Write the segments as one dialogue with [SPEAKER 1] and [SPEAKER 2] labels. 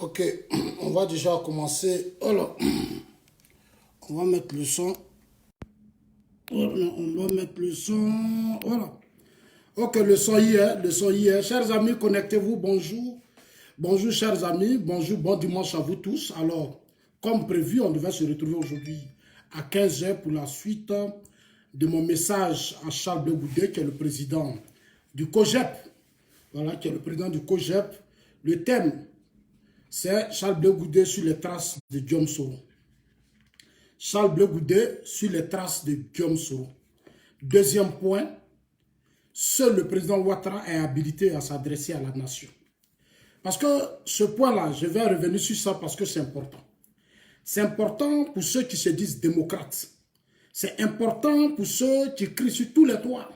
[SPEAKER 1] Ok, on va déjà commencer. Alors, on va mettre le son. Voilà, on va mettre le son. Voilà. Ok, le son y est, le son y est. Chers amis, connectez-vous. Bonjour. Bonjour, chers amis. Bonjour, bon dimanche à vous tous. Alors, comme prévu, on devait se retrouver aujourd'hui à 15 h pour la suite de mon message à Charles Blé Goudé, qui est le président du COJEP. Voilà, qui est le président du COJEP. Le thème, c'est Charles Blé Goudé sur les traces de Guillaume Soro. Charles Blé Goudé sur les traces de Guillaume Soro. Deuxième point, seul le président Ouattara est habilité à s'adresser à la nation. Parce que ce point-là, je vais revenir sur ça parce que c'est important. C'est important pour ceux qui se disent démocrates. C'est important pour ceux qui crient sur tous les toits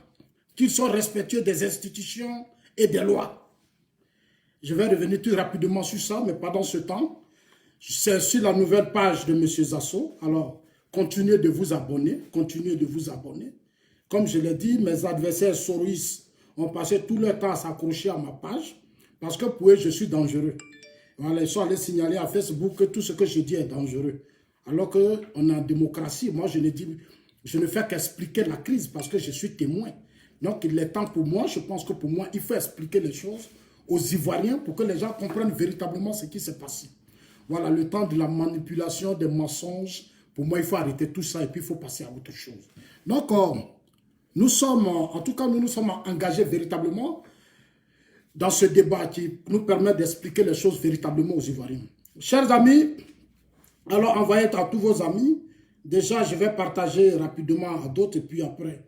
[SPEAKER 1] qu'ils sont respectueux des institutions et des lois. Je vais revenir tout rapidement sur ça, mais pendant ce temps, c'est sur la nouvelle page de M. Zasso. Alors, continuez de vous abonner, continuez de vous abonner. Comme je l'ai dit, mes adversaires soroistes ont passé tout leur temps à s'accrocher à ma page parce que pour eux, je suis dangereux. Voilà, ils sont allés signaler à Facebook que tout ce que je dis est dangereux. Alors qu'on est en démocratie, moi je ne fais qu'expliquer la crise parce que je suis témoin. Donc il est temps pour moi, je pense que pour moi, il faut expliquer les choses aux Ivoiriens pour que les gens comprennent véritablement ce qui s'est passé. Voilà, le temps de la manipulation, des mensonges, pour moi il faut arrêter tout ça et puis il faut passer à autre chose. Donc nous sommes, en tout cas nous sommes engagés véritablement dans ce débat qui nous permet d'expliquer les choses véritablement aux Ivoiriens. Chers amis, alors envoyez à tous vos amis. Déjà, je vais partager rapidement à d'autres et puis après,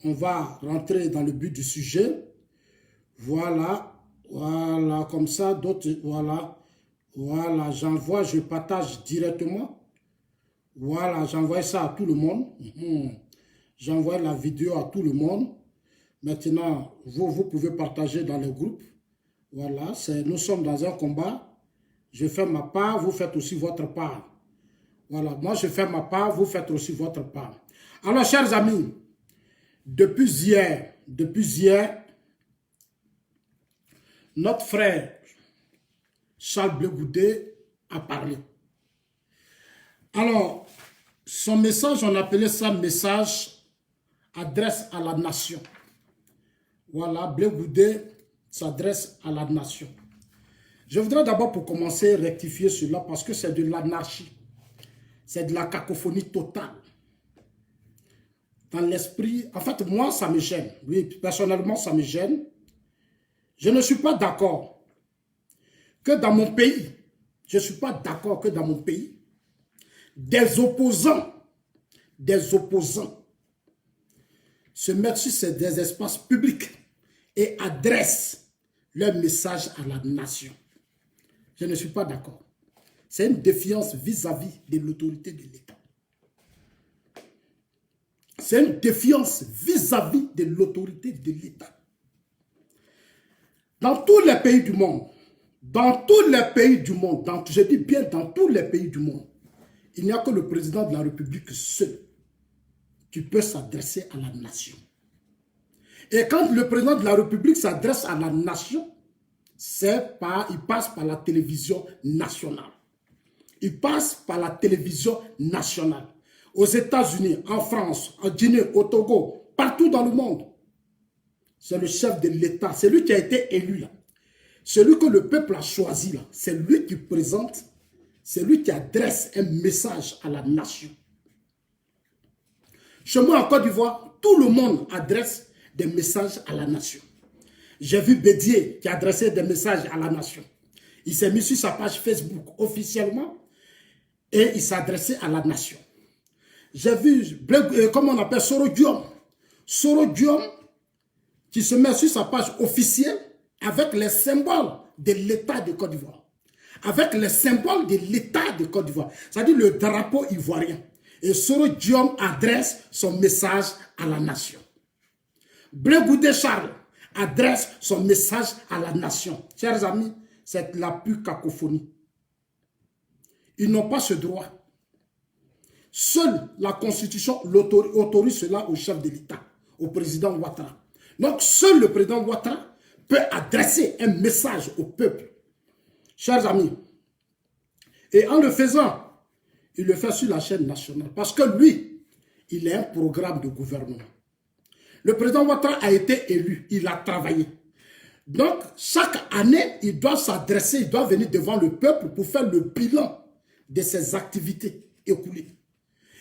[SPEAKER 1] on va rentrer dans le but du sujet. Voilà, voilà, comme ça, d'autres, voilà, voilà, j'envoie, je partage directement. Voilà, j'envoie ça à tout le monde. J'envoie la vidéo à tout le monde. Maintenant, vous pouvez partager dans le groupe. Voilà, nous sommes dans un combat. Je fais ma part, vous faites aussi votre part. Voilà, moi je fais ma part, vous faites aussi votre part. Alors, chers amis, depuis hier, notre frère Charles Blé Goudé a parlé. Alors, son message, on appelait ça message adresse à la nation. Voilà, Blé Goudé s'adresse à la nation. Je voudrais d'abord, pour commencer, rectifier cela parce que c'est de l'anarchie. C'est de la cacophonie totale. Dans l'esprit, en fait, moi, ça me gêne. Oui, personnellement, ça me gêne. Je ne suis pas d'accord que dans mon pays, des opposants se mettent sur des espaces publics et adressent leur message à la nation. Je ne suis pas d'accord. C'est une défiance vis-à-vis de l'autorité de l'État. C'est une défiance vis-à-vis de l'autorité de l'État. Dans tous les pays du monde, je dis bien dans tous les pays du monde, il n'y a que le président de la République seul qui peut s'adresser à la nation. Et quand le président de la République s'adresse à la nation, il passe par la télévision nationale. Il passe par la télévision nationale. Aux États-Unis, en France, en Guinée, au Togo, partout dans le monde. C'est le chef de l'État, c'est lui qui a été élu là. Celui que le peuple a choisi là, c'est lui qui présente, c'est lui qui adresse un message à la nation. Chez moi en Côte d'Ivoire, tout le monde adresse des messages à la nation. J'ai vu Bédier qui adressait des messages à la nation. Il s'est mis sur sa page Facebook officiellement et il s'adressait à la nation. J'ai vu, comment on appelle, Soro Guillaume, qui se met sur sa page officielle avec les symboles de l'État de Côte d'Ivoire. Avec les symboles de l'État de Côte d'Ivoire. C'est-à-dire le drapeau ivoirien. Et Soro Guillaume adresse son message à la nation. Blé Goudé Charles adresse son message à la nation. Chers amis, c'est la pure cacophonie. Ils n'ont pas ce droit. Seule la Constitution autorise cela au chef de l'État, au président Ouattara. Donc, seul le président Ouattara peut adresser un message au peuple. Chers amis, Et en le faisant, il le fait sur la chaîne nationale. Parce que lui, il a un programme de gouvernement. Le président Ouattara a été élu, il a travaillé. Donc, chaque année, il doit s'adresser, il doit venir devant le peuple pour faire le bilan de ses activités écoulées.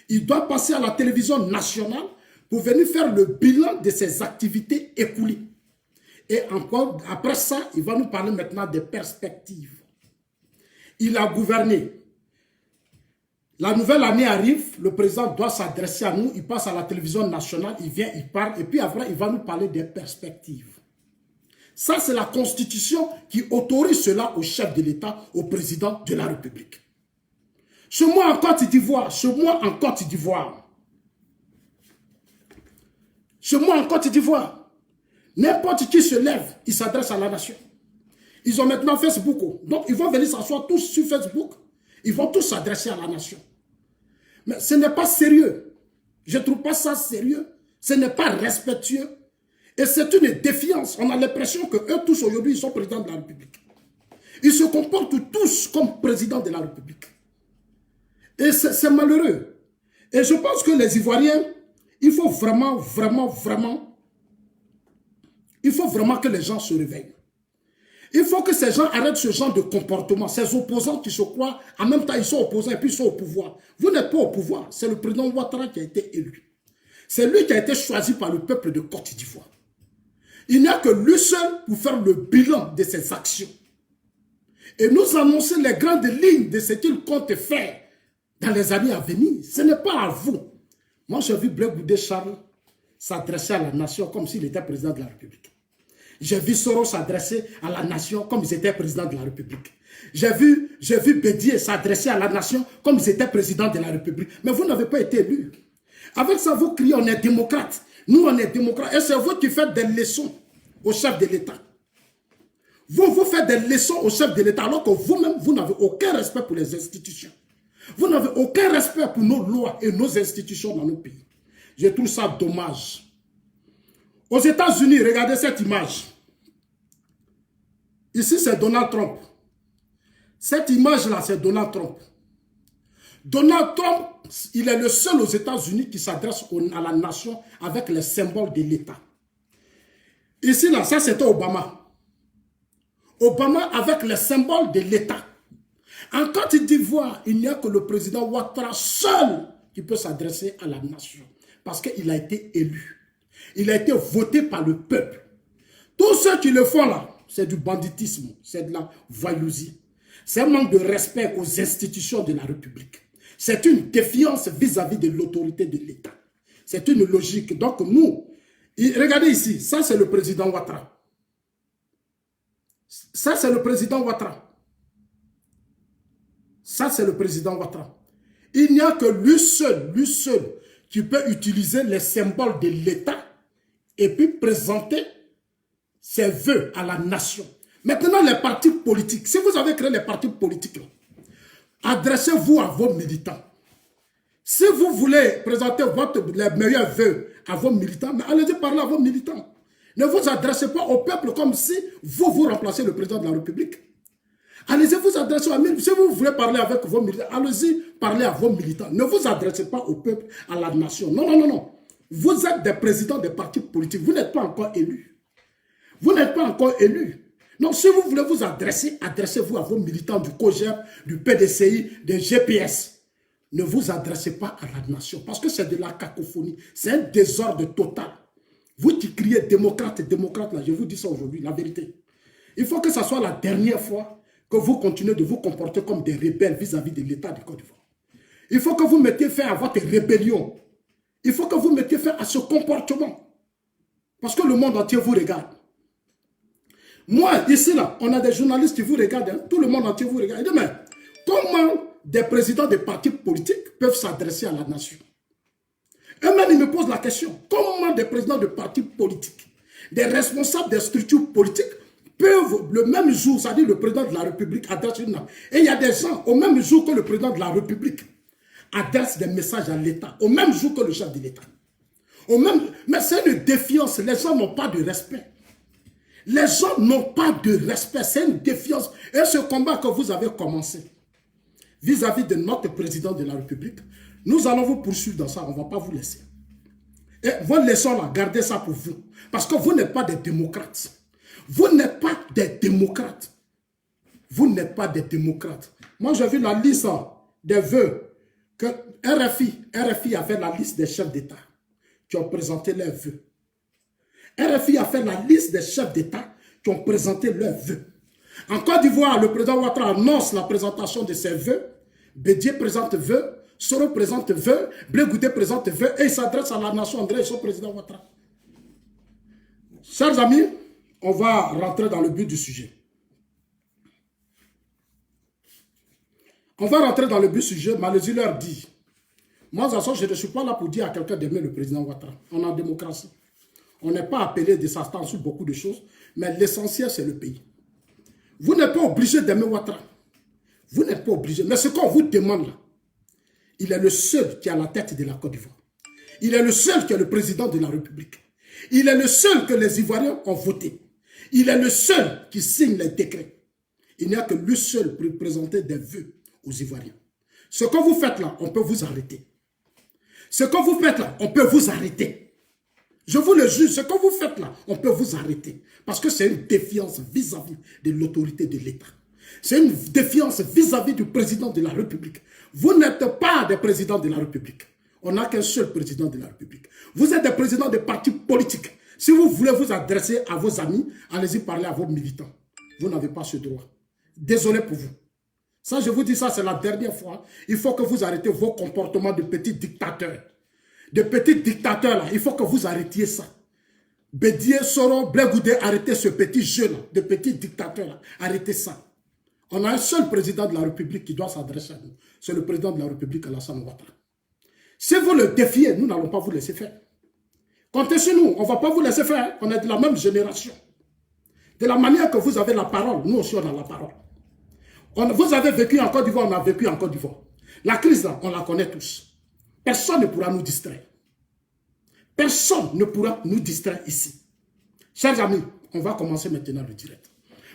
[SPEAKER 1] Il doit passer à la télévision nationale pour venir faire le bilan de ses activités écoulées. Et encore, après ça, il va nous parler maintenant des perspectives. Il a gouverné. La nouvelle année arrive, le président doit s'adresser à nous, il passe à la télévision nationale, il vient, il parle, et puis après, il va nous parler des perspectives. Ça, c'est la Constitution qui autorise cela au chef de l'État, au président de la République. Chez moi en Côte d'Ivoire, chez moi en Côte d'Ivoire, chez moi en Côte d'Ivoire, n'importe qui se lève, il s'adresse à la nation. Ils ont maintenant Facebook, donc ils vont venir s'asseoir tous sur Facebook, ils vont tous s'adresser à la nation. Mais ce n'est pas sérieux. Je ne trouve pas ça sérieux. Ce n'est pas respectueux. Et c'est une défiance. On a l'impression qu'eux tous aujourd'hui, ils sont présidents de la République. Ils se comportent tous comme présidents de la République. Et c'est malheureux. Et je pense que les Ivoiriens, il faut vraiment que les gens se réveillent. Il faut que ces gens arrêtent ce genre de comportement. Ces opposants qui se croient, en même temps ils sont opposants et puis ils sont au pouvoir. Vous n'êtes pas au pouvoir. C'est le président Ouattara qui a été élu. C'est lui qui a été choisi par le peuple de Côte d'Ivoire. Il n'y a que lui seul pour faire le bilan de ses actions. Et nous annoncer les grandes lignes de ce qu'il compte faire dans les années à venir. Ce n'est pas à vous. Moi, j'ai vu Blaise Goudé Charles s'adresser à la nation comme s'il était président de la République. J'ai vu Soros s'adresser à la nation comme s'il était président de la République. J'ai vu Bédier s'adresser à la nation comme s'il était président de la République. Mais vous n'avez pas été élu. Avec ça, vous criez, on est démocrate. Nous, on est démocrate. Et c'est vous qui faites des leçons au chef de l'État. Vous faites des leçons au chef de l'État alors que vous-même, vous n'avez aucun respect pour les institutions. Vous n'avez aucun respect pour nos lois et nos institutions dans nos pays. Je trouve ça dommage. Aux États-Unis, regardez cette image. Ici, c'est Donald Trump. Cette image-là, c'est Donald Trump. Donald Trump, il est le seul aux États-Unis qui s'adresse à la nation avec les symboles de l'État. Ici, là, ça, c'était Obama. Obama avec les symboles de l'État. En Côte d'Ivoire, il n'y a que le président Ouattara seul qui peut s'adresser à la nation. Parce qu'il a été élu. Il a été voté par le peuple. Tous ceux qui le font là, c'est du banditisme, c'est de la voyousie. C'est un manque de respect aux institutions de la République. C'est une défiance vis-à-vis de l'autorité de l'État. C'est une logique. Donc nous, regardez ici, ça c'est le président Ouattara. Ça c'est le président Ouattara. Ça c'est le président Ouattara. Il n'y a que lui seul qui peut utiliser les symboles de l'État et puis présenter ses vœux à la nation. Maintenant, les partis politiques, si vous avez créé les partis politiques, adressez-vous à vos militants. Si vous voulez présenter les meilleurs vœux à vos militants, mais allez-y parler à vos militants. Ne vous adressez pas au peuple comme si vous remplacez le président de la République. Allez-y vous adresser à militants. Si vous voulez parler avec vos militants, allez-y parler à vos militants. Ne vous adressez pas au peuple, à la nation. Non. Vous êtes des présidents des partis politiques. Vous n'êtes pas encore élus. Vous n'êtes pas encore élus. Donc, si vous voulez vous adresser, adressez-vous à vos militants du COJER, du PDCI, des GPS. Ne vous adressez pas à la nation parce que c'est de la cacophonie. C'est un désordre total. Vous qui criez démocrate, là, je vous dis ça aujourd'hui, la vérité. Il faut que ce soit la dernière fois que vous continuez de vous comporter comme des rebelles vis-à-vis de l'État de Côte d'Ivoire. Il faut que vous mettiez fin à votre rébellion. Il faut que vous mettiez fin à ce comportement. Parce que le monde entier vous regarde. Moi, ici, là, on a des journalistes qui vous regardent. Hein. Tout le monde entier vous regarde. Mais comment des présidents de partis politiques peuvent s'adresser à la nation? Eux-mêmes, ils me posent la question. Comment des présidents de partis politiques, des responsables des structures politiques, peuvent, le même jour, c'est-à-dire le président de la République, adresser une... Et il y a des gens, au même jour que le président de la République, adresse des messages à l'État, au même jour que le chef de l'État. Mais c'est une défiance. Les gens n'ont pas de respect. Les gens n'ont pas de respect. C'est une défiance. Et ce combat que vous avez commencé vis-à-vis de notre président de la République, nous allons vous poursuivre dans ça, on ne va pas vous laisser. Et vos leçons là, gardez ça pour vous. Parce que vous n'êtes pas des démocrates. Vous n'êtes pas des démocrates. Vous n'êtes pas des démocrates. Moi, j'ai vu la liste des vœux que RFI a fait la liste des chefs d'État qui ont présenté leurs vœux. RFI a fait la liste des chefs d'État qui ont présenté leurs vœux. En Côte d'Ivoire, le président Ouattara annonce la présentation de ses vœux. Bédié présente vœux. Soro présente vœux. Blé Goudé présente vœux. Et il s'adresse à la nation André et son président Ouattara. Chers amis, on va rentrer dans le but du sujet. On va rentrer dans le but du sujet. Malaisie leur dit. Moi, de toute façon, je ne suis pas là pour dire à quelqu'un d'aimer le président Ouattara. On est en démocratie. On n'est pas appelé de s'attendre sur beaucoup de choses. Mais l'essentiel, c'est le pays. Vous n'êtes pas obligé d'aimer Ouattara. Vous n'êtes pas obligé. Mais ce qu'on vous demande là, il est le seul qui est à la tête de la Côte d'Ivoire. Il est le seul qui est le président de la République. Il est le seul que les Ivoiriens ont voté. Il est le seul qui signe les décrets. Il n'y a que lui seul pour présenter des vœux aux Ivoiriens. Ce que vous faites là, on peut vous arrêter. Ce que vous faites là, on peut vous arrêter. Je vous le jure, ce que vous faites là, on peut vous arrêter. Parce que c'est une défiance vis-à-vis de l'autorité de l'État. C'est une défiance vis-à-vis du président de la République. Vous n'êtes pas des présidents de la République. On n'a qu'un seul président de la République. Vous êtes des présidents de partis politiques. Si vous voulez vous adresser à vos amis, allez-y parler à vos militants. Vous n'avez pas ce droit. Désolé pour vous. Ça, je vous dis ça, c'est la dernière fois. Il faut que vous arrêtez vos comportements de petits dictateurs. De petits dictateurs, là, il faut que vous arrêtiez ça. Bédié, Soro, Blé Goudé, arrêtez ce petit jeu là, de petits dictateurs là. Arrêtez ça. On a un seul président de la République qui doit s'adresser à nous. C'est le président de la République, Alassane Ouattara. Si vous le défiez, nous n'allons pas vous laisser faire. Comptez sur nous, on ne va pas vous laisser faire. On est de la même génération. De la manière que vous avez la parole, nous aussi on a la parole. Vous avez vécu en Côte d'Ivoire, on a vécu en Côte d'Ivoire. La crise là, on la connaît tous. Personne ne pourra nous distraire. Personne ne pourra nous distraire ici. Chers amis, on va commencer maintenant le direct.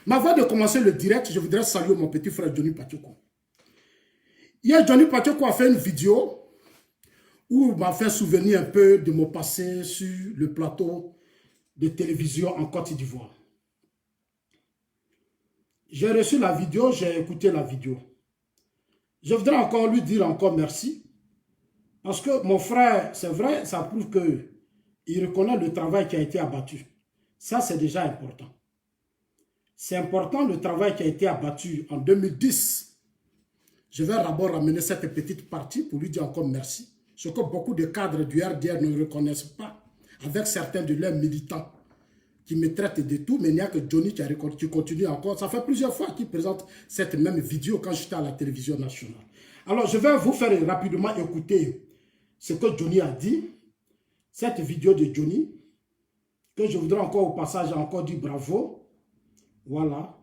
[SPEAKER 1] Mais avant de commencer le direct, je voudrais saluer mon petit frère Johnny Patioko. Hier, Johnny Patioko a fait une vidéo où il m'a fait souvenir un peu de mon passé sur le plateau de télévision en Côte d'Ivoire. J'ai reçu la vidéo, j'ai écouté la vidéo. Je voudrais encore lui dire encore merci. Parce que mon frère, c'est vrai, ça prouve qu'il reconnaît le travail qui a été abattu. Ça, c'est déjà important. C'est important le travail qui a été abattu en 2010. Je vais d'abord ramener cette petite partie pour lui dire encore merci. Ce que beaucoup de cadres du RDR ne reconnaissent pas, avec certains de leurs militants qui me traitent de tout, mais il n'y a que Johnny qui continue encore. Ça fait plusieurs fois qu'il présente cette même vidéo quand j'étais à la télévision nationale. Alors, je vais vous faire rapidement écouter ce que Johnny a dit. Cette vidéo de Johnny, que je voudrais encore au passage encore dire bravo. Voilà.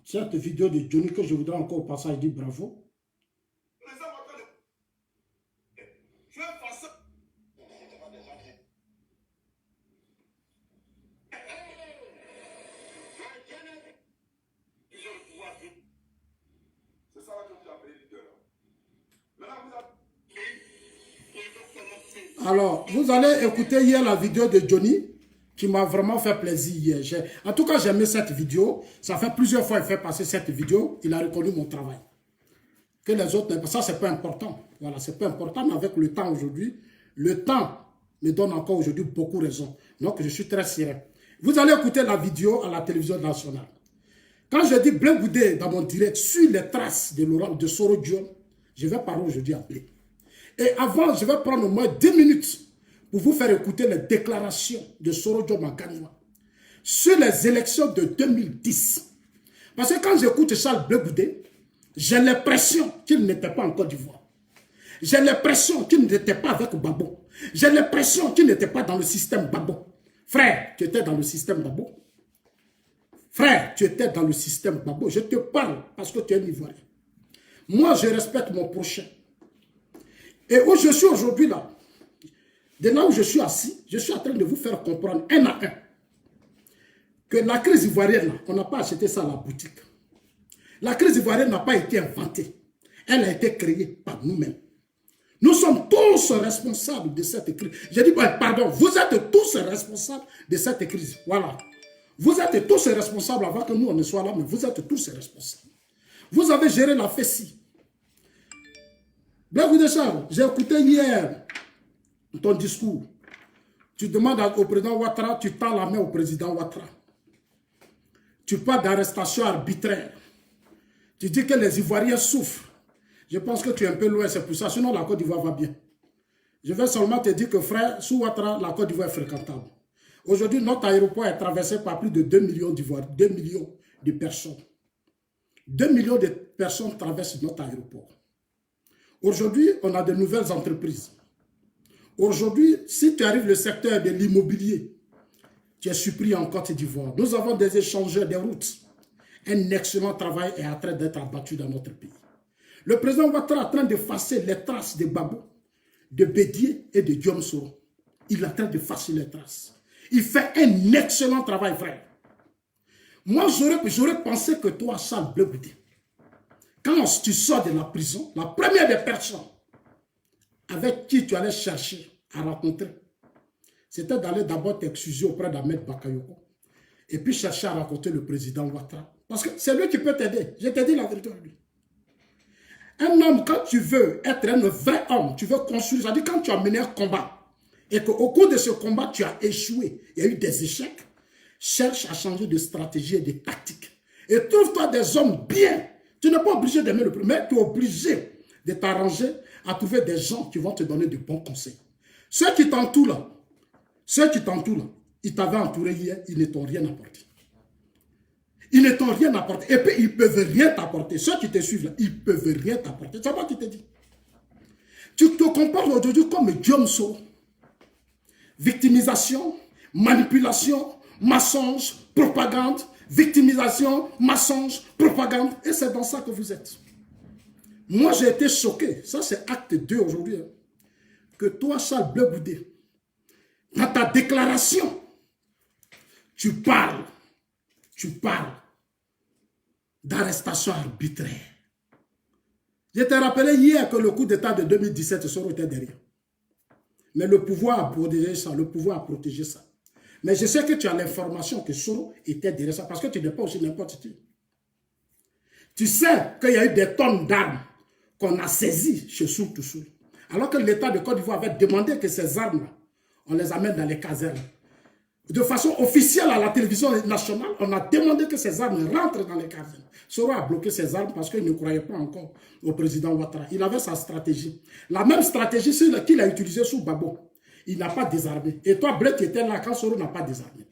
[SPEAKER 1] Cette vidéo de Johnny que je voudrais encore au passage dire bravo. Alors, vous allez écouter hier la vidéo de Johnny qui m'a vraiment fait plaisir hier. En tout cas, j'ai aimé cette vidéo. Ça fait plusieurs fois qu'il fait passer cette vidéo. Il a reconnu mon travail. Que les autres, ça c'est pas important. Voilà, c'est pas important, mais avec le temps aujourd'hui, le temps me donne encore aujourd'hui beaucoup raison. Donc, je suis très serein. Vous allez écouter la vidéo à la télévision nationale. Quand je dis Blé Goudé dans mon direct sur les traces de Soro Dion, je vais parler aujourd'hui à Blé. Et avant, je vais prendre au moins 10 minutes pour vous faire écouter les déclarations de Soro Dion Mankaniwa sur les élections de 2010. Parce que quand j'écoute Charles Blé Goudé, j'ai l'impression qu'il n'était pas en Côte d'Ivoire. J'ai l'impression qu'il n'était pas avec Babo. J'ai l'impression qu'il n'était pas dans le système Babo. Frère, tu étais dans le système Babo. Frère, tu étais dans le système Babo. Je te parle parce que tu es un Ivoirien. Moi, je respecte mon prochain. Et où je suis aujourd'hui là, de là où je suis assis, je suis en train de vous faire comprendre un à un que la crise ivoirienne, on n'a pas acheté ça à la boutique. La crise ivoirienne n'a pas été inventée. Elle a été créée par nous-mêmes. Nous sommes tous responsables de cette crise. Je dis, pardon, vous êtes tous responsables de cette crise. Voilà. Vous êtes tous responsables avant que nous, on ne soit là, mais vous êtes tous responsables. Vous avez géré la FESI. Blaise Goudé-Charles, j'ai écouté hier ton discours. Tu demandes au président Ouattara, tu tends la main au président Ouattara. Tu parles d'arrestation arbitraire. Tu dis que les Ivoiriens souffrent. Je pense que tu es un peu loin, c'est pour ça. Sinon, la Côte d'Ivoire va bien. Je vais seulement te dire que, frère, sous Ouattara, la Côte d'Ivoire est fréquentable. Aujourd'hui, notre aéroport est traversé par plus de 2 millions d'Ivoiriens, 2 millions de personnes. 2 millions de personnes traversent notre aéroport. Aujourd'hui, on a de nouvelles entreprises. Aujourd'hui, si tu arrives le secteur de l'immobilier, tu es surpris en Côte d'Ivoire. Nous avons des échangeurs des routes. Un excellent travail est en train d'être abattu dans notre pays. Le président Ouattara est en train d'effacer les traces de Gbagbo, de Bédié et de Guillaume Soro. Il est en train d'effacer les traces. Il fait un excellent travail, frère. Moi, j'aurais pensé que toi, Charles Blé Goudé, quand tu sors de la prison, la première des personnes avec qui tu allais chercher à rencontrer, c'était d'aller d'abord t'excuser auprès d'Ahmed Bakayoko et puis chercher à rencontrer le président Ouattara. Parce que c'est lui qui peut t'aider. Je t'ai dit la vérité de lui. Un homme, quand tu veux être un vrai homme, tu veux construire, c'est-à-dire quand tu as mené un combat et qu'au cours de ce combat, tu as échoué, il y a eu des échecs, cherche à changer de stratégie et de tactique. Et trouve-toi des hommes bien. Tu n'es pas obligé d'aimer le premier, mais tu es obligé de t'arranger à trouver des gens qui vont te donner de bons conseils. Ceux qui t'entourent là, ils t'avaient entouré hier, ils ne t'ont rien apporté. Ils ne t'ont rien apporté. Et puis, ils ne peuvent rien t'apporter. Ceux qui te suivent là, ils ne peuvent rien t'apporter. C'est moi qui te dis. Tu te comportes aujourd'hui comme Guillaume Soro. Victimisation, manipulation, mensonge, propagande, victimisation, mensonge, propagande. Et c'est dans ça que vous êtes. Moi, j'ai été choqué. Ça, c'est acte 2 aujourd'hui. Hein. Que toi, Charles Blé Goudé, dans ta déclaration, tu parles d'arrestation arbitraire. Je t'ai rappelé hier que le coup d'État de 2017, Soro était derrière. Mais le pouvoir a protégé ça, Mais je sais que tu as l'information que Soro était derrière ça, parce que tu n'es pas aussi n'importe qui. Tu sais qu'il y a eu des tonnes d'armes qu'on a saisies chez Soul to Soul. Alors que l'État de Côte d'Ivoire avait demandé que ces armes-là, on les amène dans les casernes. De façon officielle à la télévision nationale, on a demandé que ces armes rentrent dans les casernes. Soro a bloqué ces armes parce qu'il ne croyait pas encore au président Ouattara. Il avait sa stratégie. La même stratégie qu'il a utilisée sous Gbagbo. Il n'a pas désarmé. Et toi, Blé, tu étais là quand Soro n'a pas désarmé.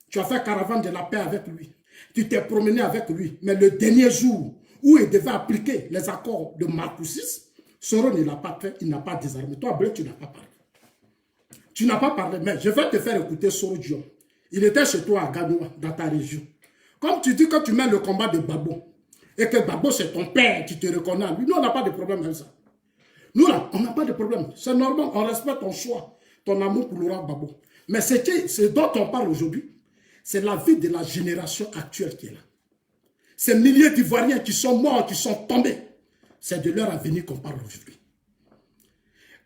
[SPEAKER 1] Tu as fait caravane de la paix avec lui. Tu t'es promené avec lui. Mais le dernier jour où il devait appliquer les accords de Marcoussis, Soro ne l'a pas fait, il n'a pas désarmé. Toi, Blé, tu n'as pas parlé. Tu n'as pas parlé, mais je vais te faire écouter Soro Dion. Il était chez toi à Ganoua, dans ta région. Comme tu dis que tu mets le combat de Gbagbo, et que Gbagbo c'est ton père, tu te reconnais à lui, nous on n'a pas de problème avec ça. Nous là, on n'a pas de problème. C'est normal, on respecte ton choix, ton amour pour Laurent Gbagbo. Mais ce dont on parle aujourd'hui, c'est la vie de la génération actuelle qui est là. Ces milliers d'Ivoiriens qui sont morts, qui sont tombés, c'est de leur avenir qu'on parle aujourd'hui.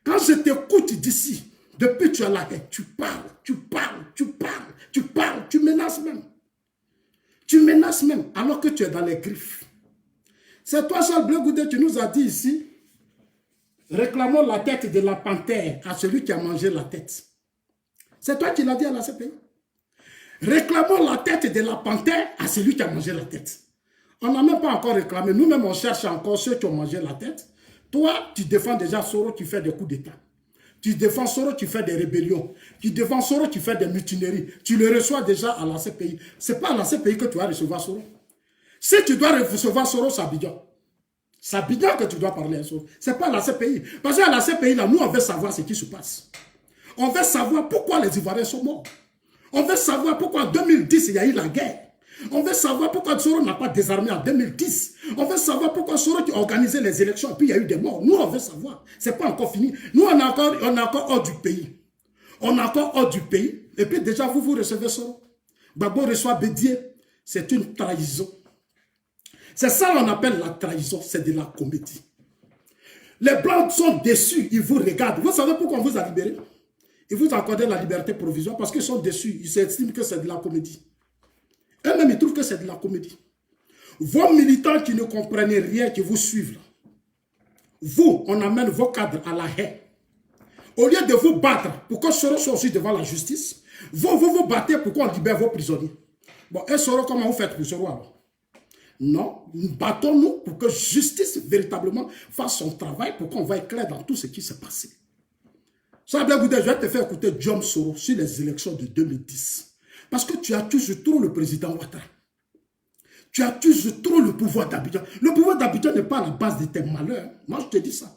[SPEAKER 1] Quand je t'écoute d'ici, depuis que tu as la haine, tu parles, tu menaces même. Tu menaces même, alors que tu es dans les griffes. C'est toi, Charles Blé Goudé, tu nous as dit ici, réclamons la tête de la panthère à celui qui a mangé la tête. C'est toi qui l'as dit à la CPI. Réclamons la tête de la panthère à celui qui a mangé la tête. On n'a même pas encore réclamé. Nous-mêmes, on cherche encore ceux qui ont mangé la tête. Toi, tu défends déjà Soro qui fait des coups d'État. Tu défends Soro qui fait des rébellions. Tu défends Soro qui fait des mutineries. Tu le reçois déjà à la CPI. Ce n'est pas à la CPI que tu vas recevoir Soro. Si tu dois recevoir Soro, c'est Abidjan. C'est Abidjan que tu dois parler à Soro. Ce n'est pas à la CPI. Parce qu'à la CPI, là, nous, on veut savoir ce qui se passe. On veut savoir pourquoi les Ivoiriens sont morts. On veut savoir pourquoi en 2010, il y a eu la guerre. On veut savoir pourquoi Soro n'a pas désarmé en 2010. On veut savoir pourquoi Soro qui a organisé les élections et puis il y a eu des morts. Nous, on veut savoir. Ce n'est pas encore fini. Nous, on est encore hors du pays. On est encore hors du pays. Et puis déjà, vous recevez Soro. Gbagbo reçoit Bédié, c'est une trahison. C'est ça qu'on appelle la trahison, c'est de la comédie. Les Blancs sont déçus, ils vous regardent. Vous savez pourquoi on vous a libéré? Ils vous accordent la liberté provisoire parce qu'ils sont déçus. Ils s'estiment que c'est de la comédie. Eux-mêmes, ils trouvent que c'est de la comédie. Vos militants qui ne comprennent rien, qui vous suivent, là, vous, on amène vos cadres à la haie. Au lieu de vous battre pour que Soro soit aussi devant la justice, vous vous battez pour qu'on libère vos prisonniers. Bon, et Soro, comment vous faites pour Soro alors? Non, battons-nous pour que justice véritablement fasse son travail, pour qu'on voie clair dans tout ce qui s'est passé. Ça, je vais te faire écouter John Soro sur les élections de 2010. Parce que tu accuses trop le président Ouattara. Tu accuses trop le pouvoir d'Abidjan. Le pouvoir d'Abidjan n'est pas à la base de tes malheurs. Moi, je te dis ça.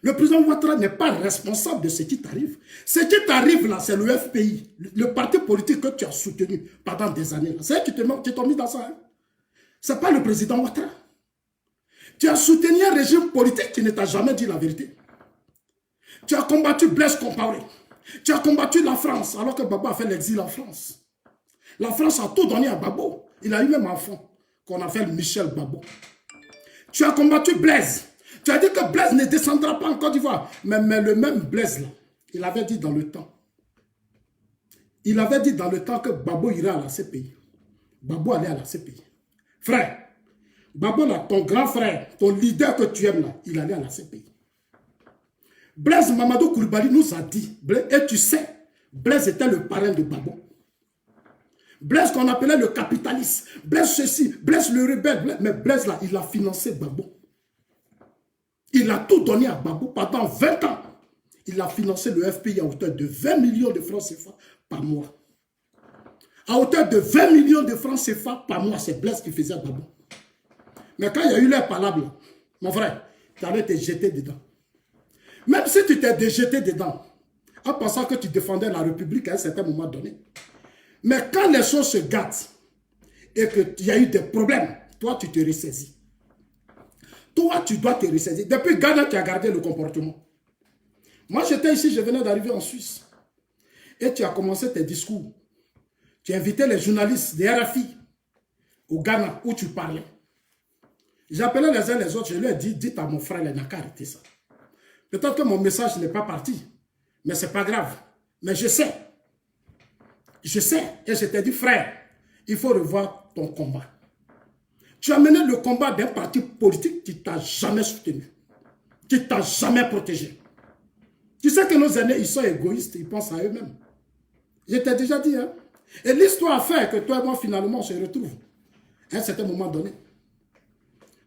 [SPEAKER 1] Le président Ouattara n'est pas responsable de ce qui t'arrive. Ce qui t'arrive là, c'est le FPI, le parti politique que tu as soutenu pendant des années. C'est eux qui t'ont mis dans ça. Hein? Ce n'est pas le président Ouattara. Tu as soutenu un régime politique qui ne t'a jamais dit la vérité. Tu as combattu Blaise Compaoré. Tu as combattu la France, alors que Gbagbo a fait l'exil en France. La France a tout donné à Gbagbo. Il a eu même un enfant qu'on appelle Michel Gbagbo. Tu as combattu Blaise. Tu as dit que Blaise ne descendra pas en Côte d'Ivoire. Mais le même Blaise, là, il avait dit dans le temps. Il avait dit dans le temps que Gbagbo irait à la CPI. Gbagbo allait à la CPI. Frère, Gbagbo, là, ton grand frère, ton leader que tu aimes, là, il allait à la CPI. Blaise Mamadou Coulibaly nous a dit, et tu sais, Blaise était le parrain de Gbagbo. Blaise qu'on appelait le capitaliste, Blaise ceci, Blaise le rebelle, mais Blaise là, il a financé Gbagbo. Il a tout donné à Gbagbo pendant 20 ans. Il a financé le FPI à hauteur de 20 millions de francs CFA par mois. À hauteur de 20 millions de francs CFA par mois, c'est Blaise qui faisait Gbagbo. Mais quand il y a eu les palabres, mon frère, tu allais te jeter dedans. Même si tu t'es déjeté dedans, en pensant que tu défendais la République à un certain moment donné. Mais quand les choses se gâtent et qu'il y a eu des problèmes, toi, tu te ressaisis. Toi, tu dois te ressaisir. Depuis Ghana, tu as gardé le comportement. Moi, j'étais ici, je venais d'arriver en Suisse. Et tu as commencé tes discours. Tu as invité les journalistes des RFI au Ghana où tu parlais. J'appelais les uns les autres, je leur ai dit, dites à mon frère, il n'a qu'à arrêter ça. Peut-être que mon message n'est pas parti, mais ce n'est pas grave. Mais je sais. Je sais. Et je t'ai dit, frère, il faut revoir ton combat. Tu as mené le combat d'un parti politique qui ne t'a jamais soutenu, qui ne t'a jamais protégé. Tu sais que nos aînés, ils sont égoïstes, ils pensent à eux-mêmes. Je t'ai déjà dit, hein. Et l'histoire a fait que toi et moi, finalement, on se retrouve à un certain moment donné.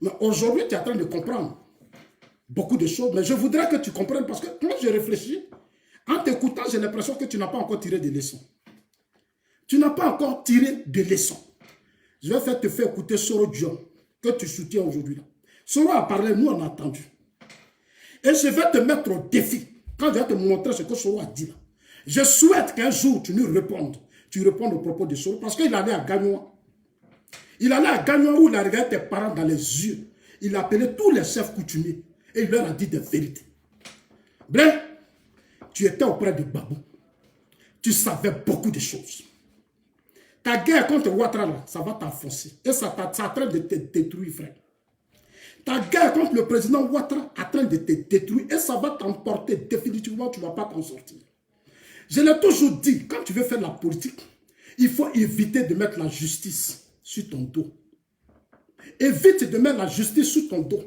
[SPEAKER 1] Mais aujourd'hui, tu es en train de comprendre beaucoup de choses, mais je voudrais que tu comprennes parce que quand je réfléchis, en t'écoutant, j'ai l'impression que tu n'as pas encore tiré de leçons. Tu n'as pas encore tiré de leçons. Je vais te faire écouter Soro Dion, que tu soutiens aujourd'hui. Soro a parlé, nous on a entendu. Et je vais te mettre au défi, quand je vais te montrer ce que Soro a dit là. Je souhaite qu'un jour tu nous répondes. Tu réponds aux propos de Soro, parce qu'il allait à Gagnoa. Il allait à Gagnoa où il a regardé tes parents dans les yeux. Il a appelé tous les chefs coutumiers. Et il leur a dit des vérités. Blé, tu étais auprès de Gbagbo. Tu savais beaucoup de choses. Ta guerre contre Ouattara, ça va t'enfoncer. Et ça est en train de te détruire, frère. Ta guerre contre le président Ouattara est en train de te détruire. Et ça va t'emporter définitivement, tu ne vas pas t'en sortir. Je l'ai toujours dit, quand tu veux faire la politique, il faut éviter de mettre la justice sur ton dos. Évite de mettre la justice sur ton dos.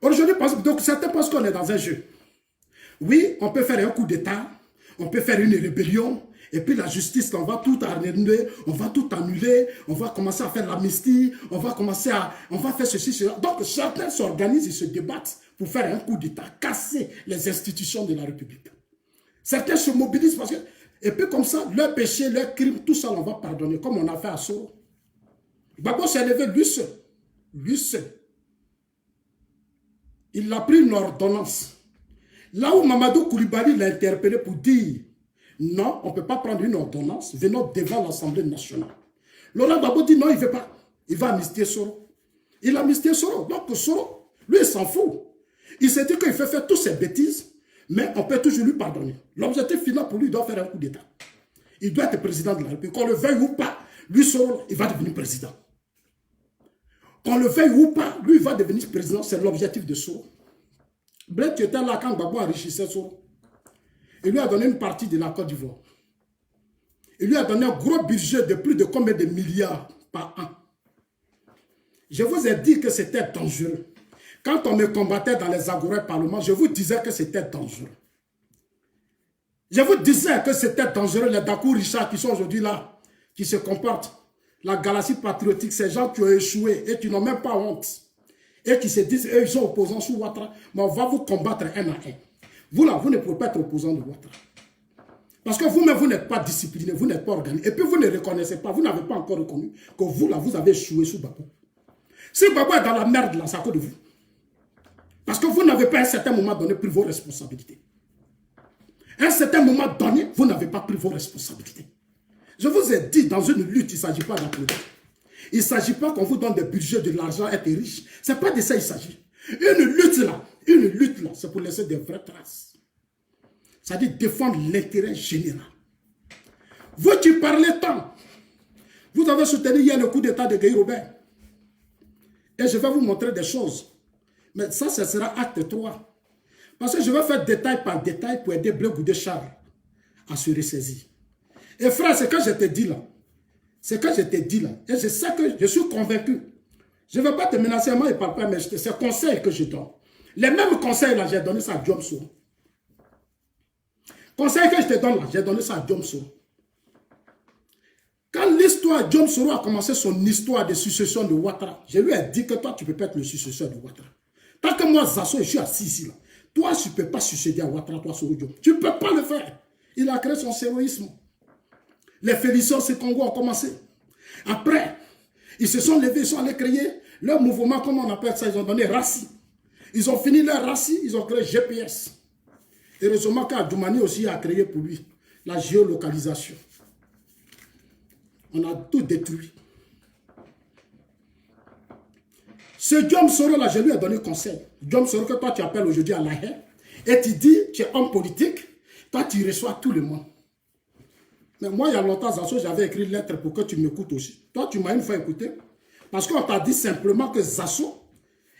[SPEAKER 1] Aujourd'hui, donc certains pensent qu'on est dans un jeu. Oui, on peut faire un coup d'État, on peut faire une rébellion, et puis la justice, on va tout annuler, on va tout annuler, on va commencer à faire l'amnistie, on va faire ceci, cela. Donc certains s'organisent, ils se débattent pour faire un coup d'État, casser les institutions de la République. Certains se mobilisent parce que, et puis comme ça, leurs péchés, leurs crimes, tout ça, on va pardonner, comme on a fait à Soro. Gbagbo s'est levé lui seul. Lui seul. Il a pris une ordonnance. Là où Mamadou Coulibaly l'a interpellé pour dire non, on ne peut pas prendre une ordonnance, venons devant l'Assemblée nationale. Laurent Gbagbo dit non, il ne veut pas. Il va amnistier Soro. Il a amnistié Soro. Donc Soro, lui, il s'en fout. Il s'est dit qu'il fait faire toutes ces bêtises, mais on peut toujours lui pardonner. L'objectif final pour lui, il doit faire un coup d'État. Il doit être président de la République. Qu'on le veuille ou pas, lui Soro, il va devenir président. Qu'on le veuille ou pas, lui il va devenir président. C'est l'objectif de Soro. Blaise était là quand Gbagbo enrichissait Soro. Il lui a donné une partie de la Côte d'Ivoire. Il lui a donné un gros budget de plus de combien de milliards par an. Je vous ai dit que c'était dangereux. Quand on me combattait dans les agorés parlements, je vous disais que c'était dangereux. Je vous disais que c'était dangereux, les Dakou Richard qui sont aujourd'hui là, qui se comportent. La galaxie patriotique, ces gens qui ont échoué et qui n'ont même pas honte. Et qui se disent, eux, ils sont opposants sous Ouattara. Mais on va vous combattre un à un. Vous là, vous ne pouvez pas être opposant de Ouattara. Parce que vous-même, vous n'êtes pas discipliné, vous n'êtes pas organisé. Et puis vous ne reconnaissez pas, vous n'avez pas encore reconnu que vous là, vous avez échoué sous Gbagbo. Si Gbagbo est dans la merde là, c'est à cause de vous. Parce que vous n'avez pas à un certain moment donné pris vos responsabilités. À un certain moment donné, vous n'avez pas pris vos responsabilités. Je vous ai dit, dans une lutte, il ne s'agit pas d'applaudir. Il ne s'agit pas qu'on vous donne des budgets, de l'argent, être riche. Ce n'est pas de ça qu'il s'agit. Une lutte là, c'est pour laisser des vraies traces. C'est-à-dire défendre l'intérêt général. Vous qui parlez tant, vous avez soutenu hier le coup d'état de Guy Robert. Et je vais vous montrer des choses. Mais ça, ce sera acte 3. Parce que je vais faire détail par détail pour aider Bleu Goudé Charles à se ressaisir. Et frère, c'est que je te dis là. C'est que je te dis là. Et je sais que je suis convaincu. Je ne vais pas te menacer, moi, il ne parle pas, mais c'est conseil que je donne. Les mêmes conseils là, j'ai donné ça à Diom Soro. Conseil que je te donne là, j'ai donné ça à Diom Soro. Quand l'histoire, Diom Soro a commencé son histoire de succession de Ouattara, je lui ai dit que toi, tu ne peux pas être le successeur de Ouattara. Tant que moi, Zasso, je suis assis ici là, toi, tu ne peux pas succéder à Ouattara, toi, Soro Diom. Tu ne peux pas le faire. Il a créé son séroïsme. Les Féliciens, ces Congos ont commencé. Après, ils se sont levés, ils sont allés créer leur mouvement, comment on appelle ça, ils ont donné RACI. Ils ont fini leur RACI, ils ont créé GPS. Heureusement qu'Adjoumani aussi a créé pour lui la géolocalisation. On a tout détruit. Ce Diom Soro là, je lui ai donné conseil. Diom Soro que toi tu appelles aujourd'hui à La Haye, et tu dis, tu es homme politique, toi tu reçois tout le monde. Mais moi, il y a longtemps, Zasso, j'avais écrit une lettre pour que tu m'écoutes aussi. Toi, tu m'as une fois écouté. Parce qu'on t'a dit simplement que Zasso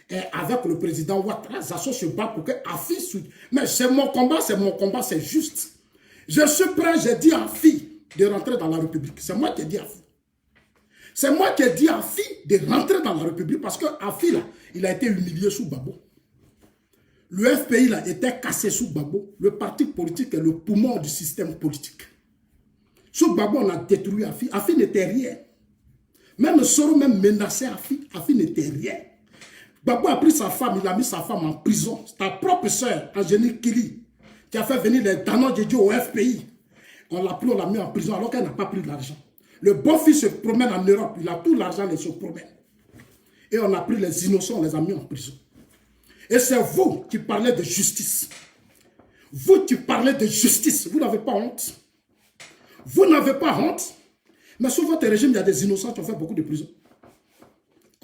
[SPEAKER 1] est avec le président Ouattara. Zasso se bat pour que Afi... Mais c'est mon combat, c'est juste. Je suis prêt, j'ai dit à Afi de rentrer dans la République. C'est moi qui ai dit à Afi. C'est moi qui ai dit à Afi de rentrer dans la République parce que Afi, là, il a été humilié sous Gbagbo. Le FPI, là, était cassé sous Gbagbo. Le parti politique est le poumon du système politique. Sous Gbagbo, on a détruit Afi. Afi n'était rien. Même Soro même menaçait Afi. Afi n'était rien. Gbagbo a pris sa femme, il a mis sa femme en prison. Ta propre soeur, Angélique Kili, qui a fait venir les Danon de Dieu au FPI. On l'a pris, on l'a mis en prison alors qu'elle n'a pas pris de l'argent. Le beau-fils se promène en Europe, il a tout l'argent, il se promène. Et on a pris les innocents, on les a mis en prison. Et c'est vous qui parlez de justice. Vous qui parlez de justice, vous n'avez pas honte. Vous n'avez pas honte. Mais sous votre régime, il y a des innocents qui ont fait beaucoup de prison.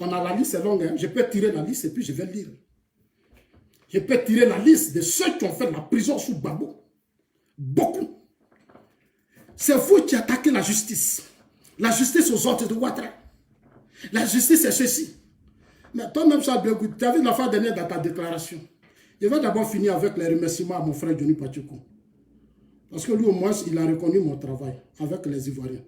[SPEAKER 1] On a la liste, c'est longue. Hein? Je peux tirer la liste et puis je vais lire. Je peux tirer la liste de ceux qui ont fait la prison sous Gbagbo. Beaucoup. C'est vous qui attaquez la justice. La justice aux ordres de Ouattara. La justice est ceci. Mais toi-même, Charles Blé Goudé, tu as vu la fois dernière dans ta déclaration. Je vais d'abord finir avec les remerciements à mon frère Johnny Pacheco. Parce que lui, au moins, il a reconnu mon travail avec les Ivoiriens.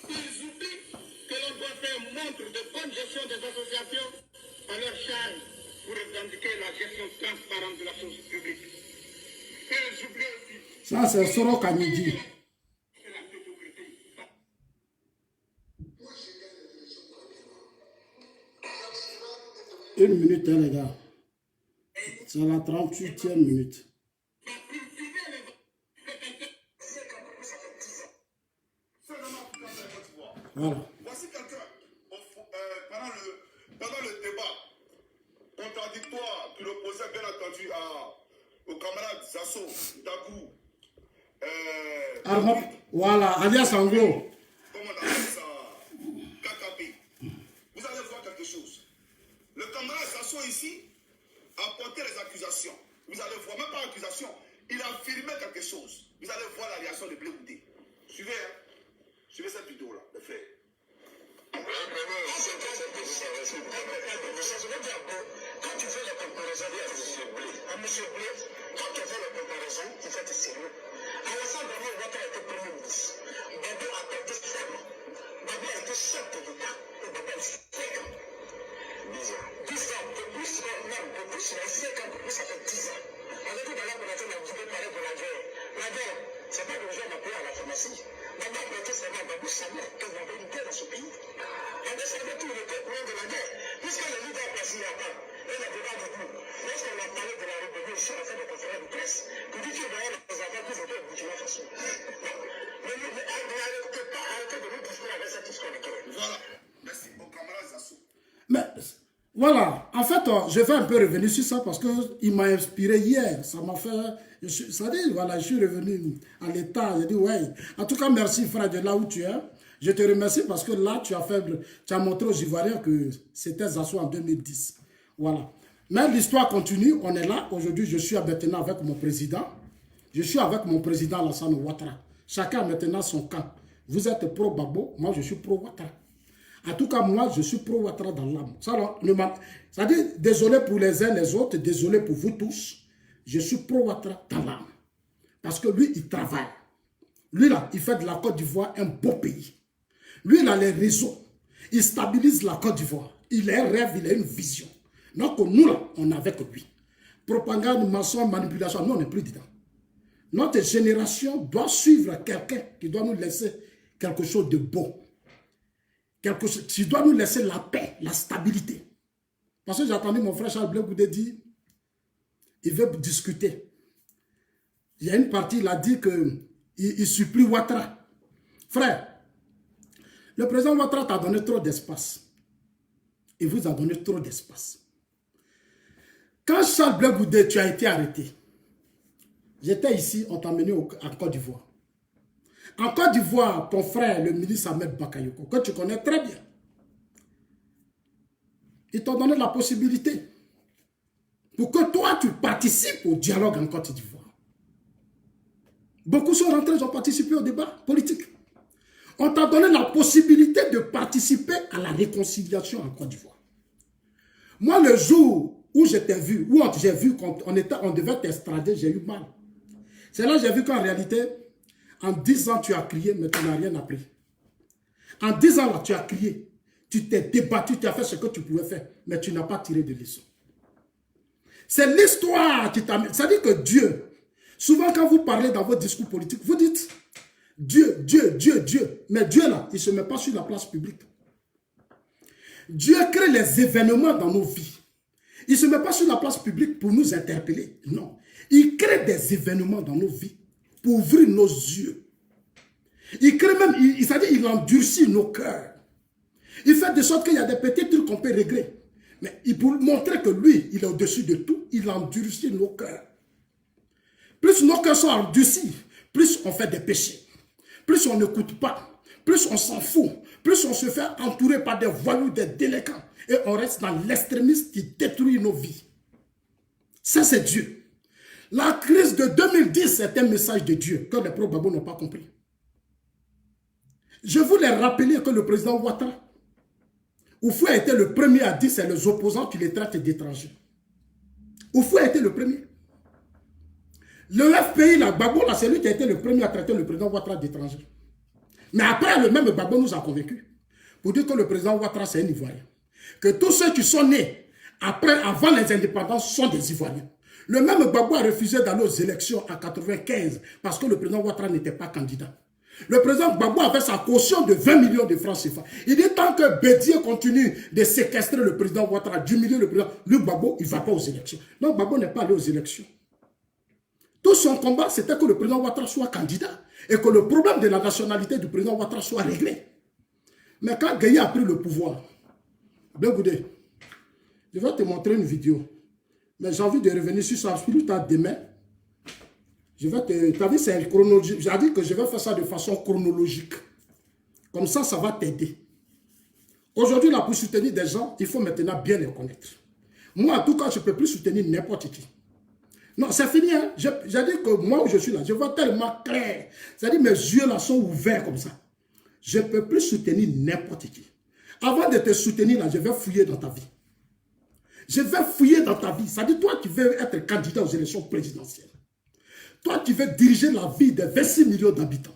[SPEAKER 2] Ils oublient que l'on doit faire montre de bonne gestion des associations à leur charge pour revendiquer la gestion transparente de la chose publique. Ils oublient aussi.
[SPEAKER 1] Ça, c'est Soro Kamidi. Une minute, hein, les gars. C'est la 38e minute. Voilà.
[SPEAKER 2] Voici quelqu'un, pendant le débat contradictoire qu'il opposait bien entendu au camarade Zasso, Dagou,
[SPEAKER 1] Armand, voilà, alias Anglo.
[SPEAKER 2] comment on appelle ça, KKP. Vous allez voir quelque chose. Le camarade Zasso ici a porté les accusations. Vous allez voir, même pas accusation.
[SPEAKER 3] Il a affirmé quelque chose. Vous allez voir la réaction de Blé Goudé. Suivez, hein. Suivez cette vidéo-là, les frères. Quand tu fais la comparaison avec M. Blé, quand tu fais la comparaison, il faut être sérieux. Alassane Ouattara était premier ministre. Babo a porté serment. Babo a été chef de l'État et Babo a été 5 ans. 10 ans de plus, non, de plus, 5 ans de plus, ça fait 10 ans. On était dans la relation, on a dit parler de la guerre. La guerre, c'est pas que les gens m'appellent à la pharmacie. Babo a porté serment, Babo savait qu'il y avait une guerre dans ce pays. Babo savait tout, il était au courant de la guerre. Puisque le leader a passé la part, et la débat de nous, lorsqu'on a parlé de la rébellion ici, on a fait des conférences de presse, pour dire qu'il y avait les enfants qui votaient au Burkina Faso. Mais arrêtez de nous discuter avec cette histoire de guerre. Voilà. Merci. Mon camarade Zassou.
[SPEAKER 1] Mais voilà, en fait, je vais un peu revenir sur ça parce qu'il m'a inspiré hier. Ça m'a fait. Ça dit, voilà, je suis revenu à l'état. J'ai dit, ouais. En tout cas, merci, frère, de là où tu es. Je te remercie parce que là, tu as montré aux Ivoiriens que c'était Zassou en 2010. Voilà. Mais l'histoire continue. On est là. Aujourd'hui, je suis maintenant avec mon président. Je suis avec mon président Alassane Ouattara. Chacun a maintenant son camp. Vous êtes pro-Babo, moi je suis pro-Ouattara. En tout cas, moi je suis pro-Ouattara dans l'âme. Ça dit, désolé pour les uns les autres, désolé pour vous tous. Je suis pro-Ouattara dans l'âme. Parce que lui, il travaille. Lui là, il fait de la Côte d'Ivoire un beau pays. Lui, il a les réseaux. Il stabilise la Côte d'Ivoire. Il a un rêve, il a une vision. Donc nous là, on est avec lui. Propagande, mensonge, manipulation, nous on n'est plus dedans. Notre génération doit suivre quelqu'un qui doit nous laisser quelque chose de beau. Quelque chose qui doit nous laisser la paix, la stabilité. Parce que j'ai entendu mon frère Charles Blé Goudé dire, il veut discuter. Il y a une partie, il a dit qu'il supplie Ouattara. Frère, le président Ouattara t'a donné trop d'espace. Il vous a donné trop d'espace. Quand Charles Blé Goudé, tu as été arrêté, j'étais ici, on t'a emmené en Côte d'Ivoire. En Côte d'Ivoire, ton frère, le ministre Ahmed Bakayoko, que tu connais très bien, ils t'ont donné la possibilité pour que toi, tu participes au dialogue en Côte d'Ivoire. Beaucoup sont rentrés, ils ont participé au débat politique. On t'a donné la possibilité de participer à la réconciliation en Côte d'Ivoire. Moi, le jour où je t'ai vu, où j'ai vu qu'on devait t'extrader, j'ai eu mal. C'est là que j'ai vu qu'en réalité, en 10 ans, tu as crié, mais tu n'as rien appris. En 10 ans, là, tu as crié. Tu t'es débattu, tu as fait ce que tu pouvais faire, mais tu n'as pas tiré de leçon. C'est l'histoire qui t'a mis. Ça dit que Dieu, souvent quand vous parlez dans votre discours politique, vous dites Dieu, Dieu, Dieu, Dieu. Mais Dieu, là, il ne se met pas sur la place publique. Dieu crée les événements dans nos vies. Il ne se met pas sur la place publique pour nous interpeller. Non. Il crée des événements dans nos vies pour ouvrir nos yeux. Il crée même, il endurcit nos cœurs. Il fait de sorte qu'il y a des petits trucs qu'on peut régler. Mais pour montrer que lui, il est au-dessus de tout, il endurcit nos cœurs. Plus nos cœurs sont endurcis, plus on fait des péchés. Plus on n'écoute pas, plus on s'en fout, plus on se fait entourer par des voyous, des délinquants. Et on reste dans l'extrémisme qui détruit nos vies. Ça, c'est Dieu. La crise de 2010, c'est un message de Dieu que les pro-Babo n'ont pas compris. Je voulais rappeler que le président Ouattara, Oufou a été le premier à dire que c'est les opposants qui les traitent d'étrangers. Oufou a été le premier. Le FPI, la Gbagbo, c'est lui qui a été le premier à traiter le président Ouattara d'étranger. Mais après, le même Gbagbo nous a convaincus pour dire que le président Ouattara, c'est un Ivoirien. Que tous ceux qui sont nés avant les indépendances sont des Ivoiriens. Le même Gbagbo a refusé d'aller aux élections en 1995 parce que le président Ouattara n'était pas candidat. Le président Gbagbo avait sa caution de 20 millions de francs CFA. Il dit tant que Bédier continue de séquestrer le président Ouattara, d'humilier le président, le Gbagbo, il ne va pas aux élections. Donc Gbagbo n'est pas allé aux élections. Tout son combat, c'était que le président Ouattara soit candidat et que le problème de la nationalité du président Ouattara soit réglé. Mais quand Gueye a pris le pouvoir, Blé Goudé, je vais te montrer une vidéo. Mais j'ai envie de revenir sur ça. Plus tard demain, je vais te... Tu as vu, c'est chronologique. J'ai dit que je vais faire ça de façon chronologique. Comme ça, ça va t'aider. Aujourd'hui, là, pour soutenir des gens, il faut maintenant bien les connaître. Moi, en tout cas, je ne peux plus soutenir n'importe qui. Non, c'est fini. Hein. J'ai dit que moi où je suis là, je vois tellement clair. C'est-à-dire mes yeux là sont ouverts comme ça. Je ne peux plus soutenir n'importe qui. Avant de te soutenir là, je vais fouiller dans ta vie. Je vais fouiller dans ta vie. C'est-à-dire toi qui veux être candidat aux élections présidentielles. Toi qui veux diriger la vie de 26 millions d'habitants.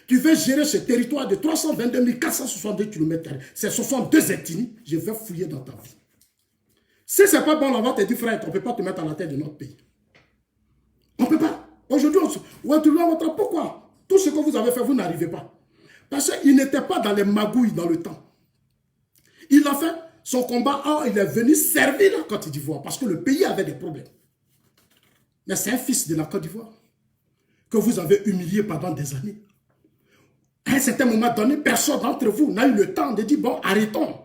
[SPEAKER 1] Tu veux gérer ce territoire de 322 462 km. C'est 62 ethnies. Je vais fouiller dans ta vie. Si ce n'est pas bon, on va te dire, frère, on ne peut pas te mettre à la tête de notre pays. On ne peut pas. Aujourd'hui, pourquoi? Tout ce que vous avez fait, vous n'arrivez pas. Parce qu'il n'était pas dans les magouilles dans le temps. Il a fait son combat, il est venu servir la Côte d'Ivoire parce que le pays avait des problèmes. Mais c'est un fils de la Côte d'Ivoire que vous avez humilié pendant des années. À un certain moment donné, personne d'entre vous n'a eu le temps de dire, bon, arrêtons.